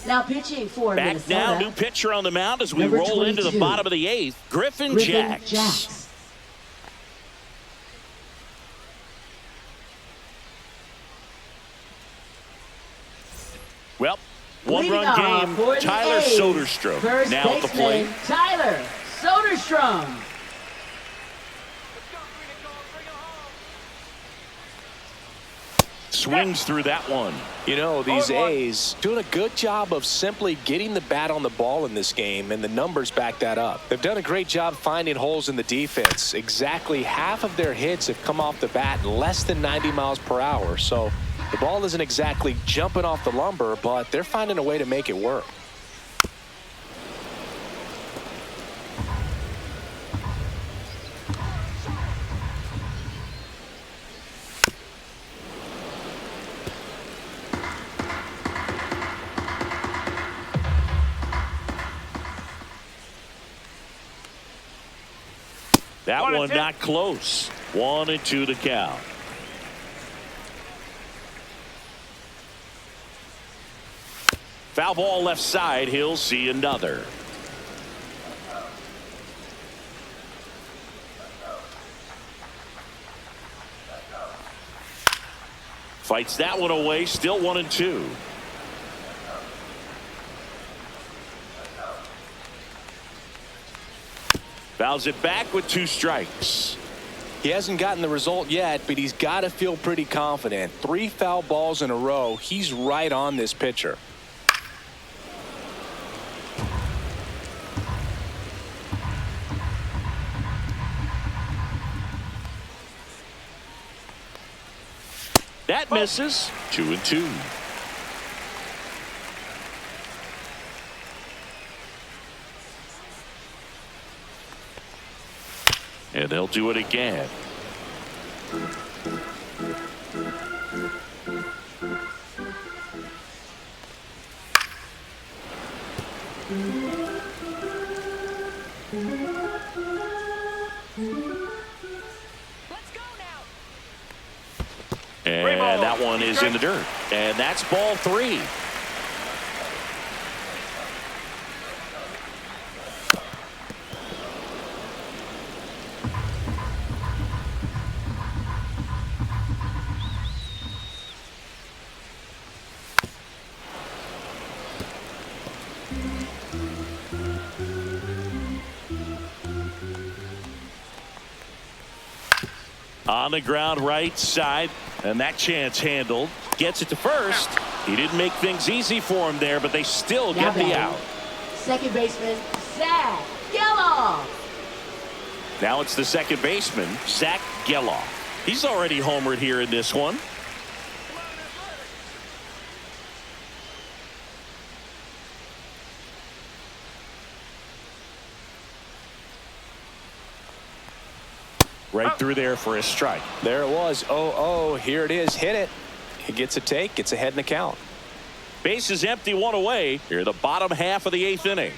Now pitching for Back Minnesota. now, new pitcher on the mound as we Number roll into the 22. bottom of the 8th. Griffin Jacks. Well, Leading one-run off game. for the Tyler A's, Soderstrom first now at the plate. baseman, Tyler Soderstrom. Swings through that one. You know, these A's doing a good job of simply getting the bat on the ball in this game, and the numbers back that up. They've done a great job finding holes in the defense. Exactly half of their hits have come off the bat in less than 90 miles per hour. So the ball isn't exactly jumping off the lumber, but they're finding a way to make it work. That 1-2. one not close. 1-2 to count. Foul ball left side. He'll see another. Fights that one away. Still 1-2. Fouls it back with 2 strikes. He hasn't gotten the result yet, but he's got to feel pretty confident. 3 foul balls in a row. He's right on this pitcher. That misses. 2-2. And they'll do it again. And that one is in the dirt. And that's ball 3. On the ground right side, and that chance handled. Gets it to first. He didn't make things easy for him there, but they still get the out. Second baseman, Zach Geloff. Now it's the second baseman, Zach Geloff. He's already homered here in this one. Right through there for a strike. There it was. 0-0. Here it is. Hit it. He gets a take. Gets ahead in the count. Base is empty, 1 away. Here the bottom half of the 8th inning.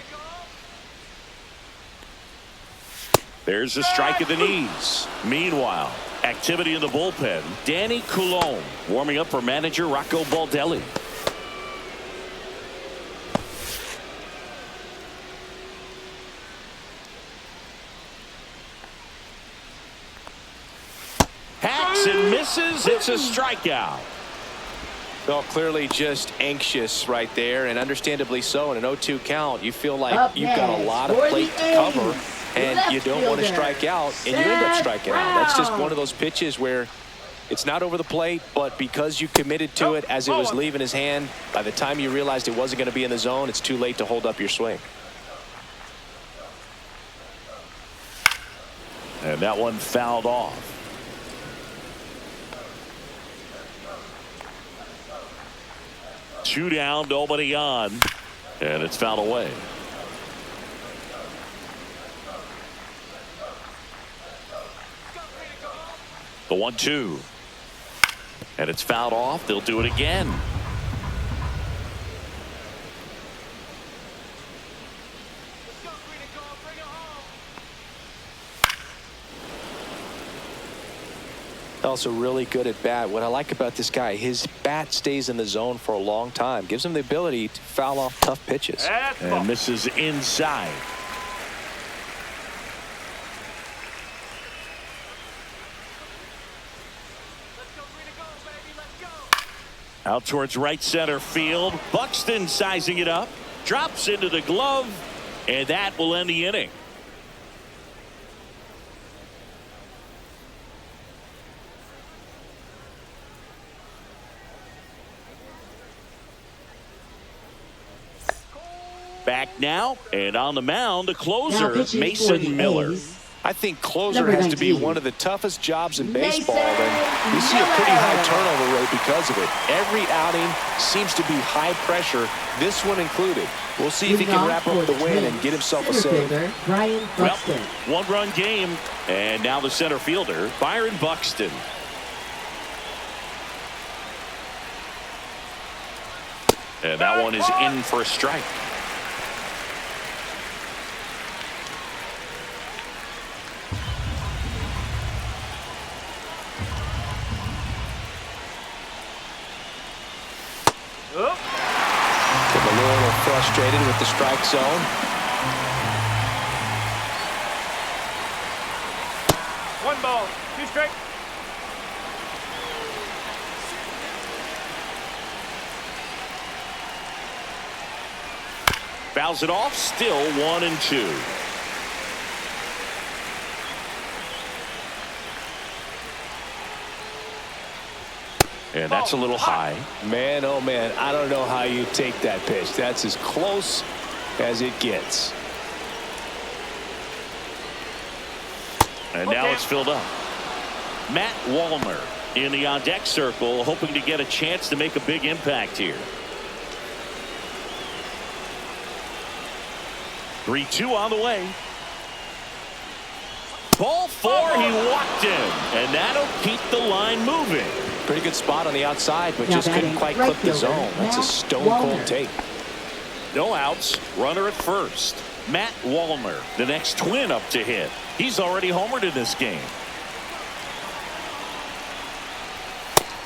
There's a strike at the knees. Meanwhile, activity in the bullpen. Danny Coulombe warming up for manager Rocco Baldelli. Hacks and misses. It's a strikeout. Well, clearly just anxious right there, and understandably so. In an 0-2 count, you feel like you've got a lot of plate to cover, and you don't want to strike out, and you end up striking out. That's just one of those pitches where it's not over the plate, but because you committed to it as it was leaving his hand, by the time you realized it wasn't going to be in the zone, it's too late to hold up your swing. And that one fouled off. Two down, nobody on, and it's fouled away. The 1-2, and it's fouled off. They'll do it again. Also really good at bat. What I like about this guy, his bat stays in the zone for a long time. Gives him the ability to foul off tough pitches. And misses inside. Out towards right center field. Buxton sizing it up. Drops into the glove. And that will end the inning. Back now, and on the mound, the closer, Mason Miller. I think closer has to be one of the toughest jobs in baseball, and you see a pretty high turnover rate because of it. Every outing seems to be high pressure, this one included. We'll see if he can wrap up the win and get himself a save. Well, one-run game, and now the center fielder, Byron Buxton. And that one is in for a strike. Getting a little frustrated with the strike zone. One ball, 2 strikes. Fouls it off, still 1-2. And that's a little high. Man, oh man, I don't know how you take that pitch. That's as close as it gets. And now it's filled up. Matt Wallner in the on-deck circle, hoping to get a chance to make a big impact here. 3-2 on the way. Ball 4, he walked in, and that'll keep the line moving. Pretty good spot on the outside, but Now just couldn't batting quite right clip the fielder, zone. That's a Matt stone-cold Wallner. take. No outs, runner at first. Matt Wallner, the next Twin up to hit. He's already homered in this game.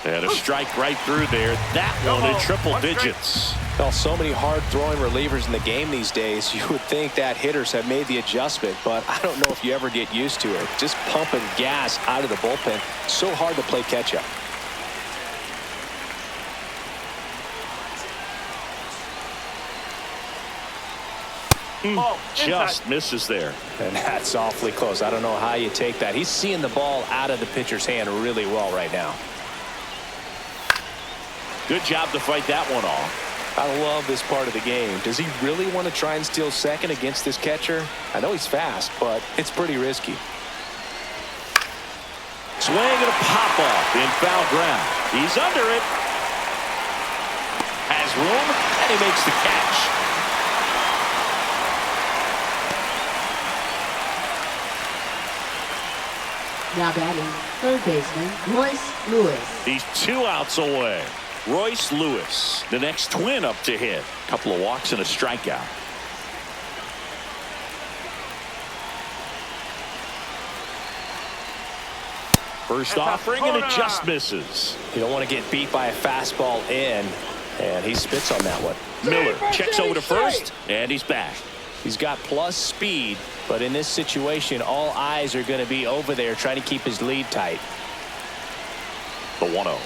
And a strike right through there. That one in triple digits. Well, so many hard-throwing relievers in the game these days. You would think that hitters have made the adjustment, but I don't know if you ever get used to it. Just pumping gas out of the bullpen. So hard to play catch-up. Just misses there. And that's awfully close. I don't know how you take that. He's seeing the ball out of the pitcher's hand really well right now. Good job to fight that one off. I love this part of the game. Does he really want to try and steal second against this catcher? I know he's fast, but it's pretty risky. Swing and a pop-up in foul ground. He's under it. Has room, and he makes the catch. Now batting, third baseman, Royce Lewis. He's 2 outs away. Royce Lewis, the next Twin up to hit. Couple of walks and a strikeout. First offering, and it just misses. You don't want to get beat by a fastball in, and he spits on that one. Miller checks over to first, and he's back. He's got plus speed, but in this situation, all eyes are going to be over there trying to keep his lead tight. The 1-0.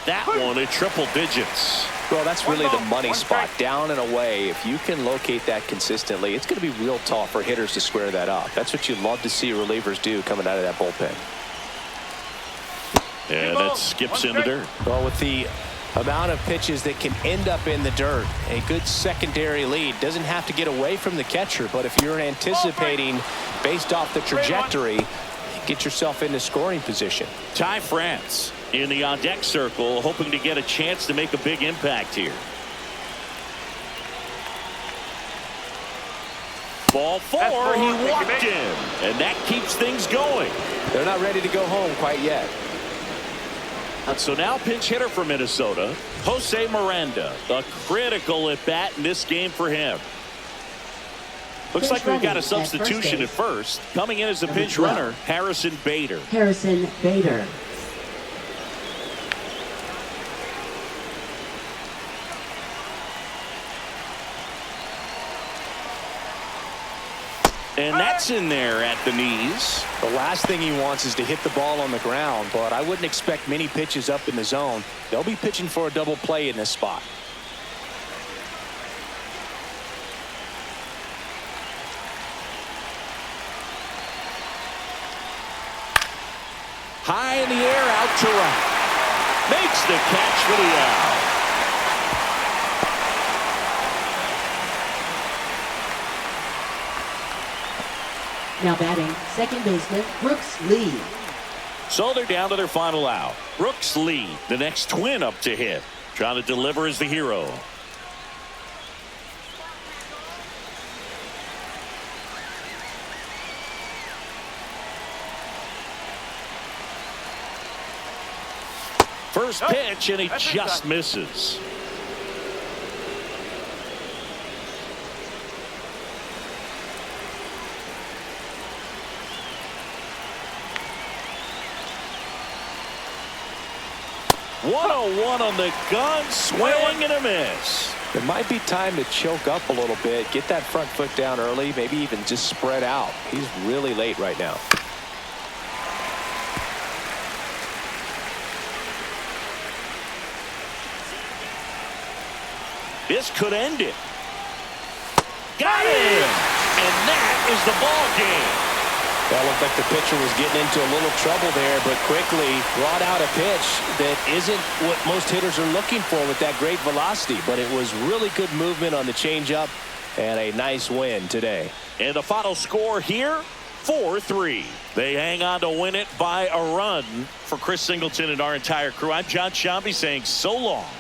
That one in triple digits. Well, that's really the money spot, down and away. If you can locate that consistently, it's going to be real tough for hitters to square that up. That's what you love to see relievers do coming out of that bullpen. And that skips into dirt. Well, with the amount of pitches that can end up in the dirt, a good secondary lead doesn't have to get away from the catcher, but if you're anticipating based off the trajectory, get yourself into scoring position. Ty France in the on-deck circle, hoping to get a chance to make a big impact here. Ball 4, he walked in, and that keeps things going. They're not ready to go home quite yet. So now pinch hitter for Minnesota, Jose Miranda. A critical at bat in this game for him. Looks like we've got a substitution at first. Coming in as a pinch runner, Harrison Bader. Harrison Bader. And that's in there at the knees. The last thing he wants is to hit the ball on the ground, but I wouldn't expect many pitches up in the zone. They'll be pitching for a double play in this spot. High in the air, out to right. Makes the catch for the out. Now batting, second baseman, Brooks Lee. So they're down to their final out. Brooks Lee, the next Twin up to hit. Trying to deliver as the hero. First pitch, and he just misses. One on the gun, swing and a miss. It might be time to choke up a little bit, get that front foot down early, maybe even just spread out. He's really late right now. This could end it. Got him! And that is the ball game. That looked like the pitcher was getting into a little trouble there, but quickly brought out a pitch that isn't what most hitters are looking for with that great velocity. But it was really good movement on the changeup and a nice win today. And the final score here, 4-3. They hang on to win it by a run. For Chris Singleton and our entire crew, I'm John Shambi saying so long.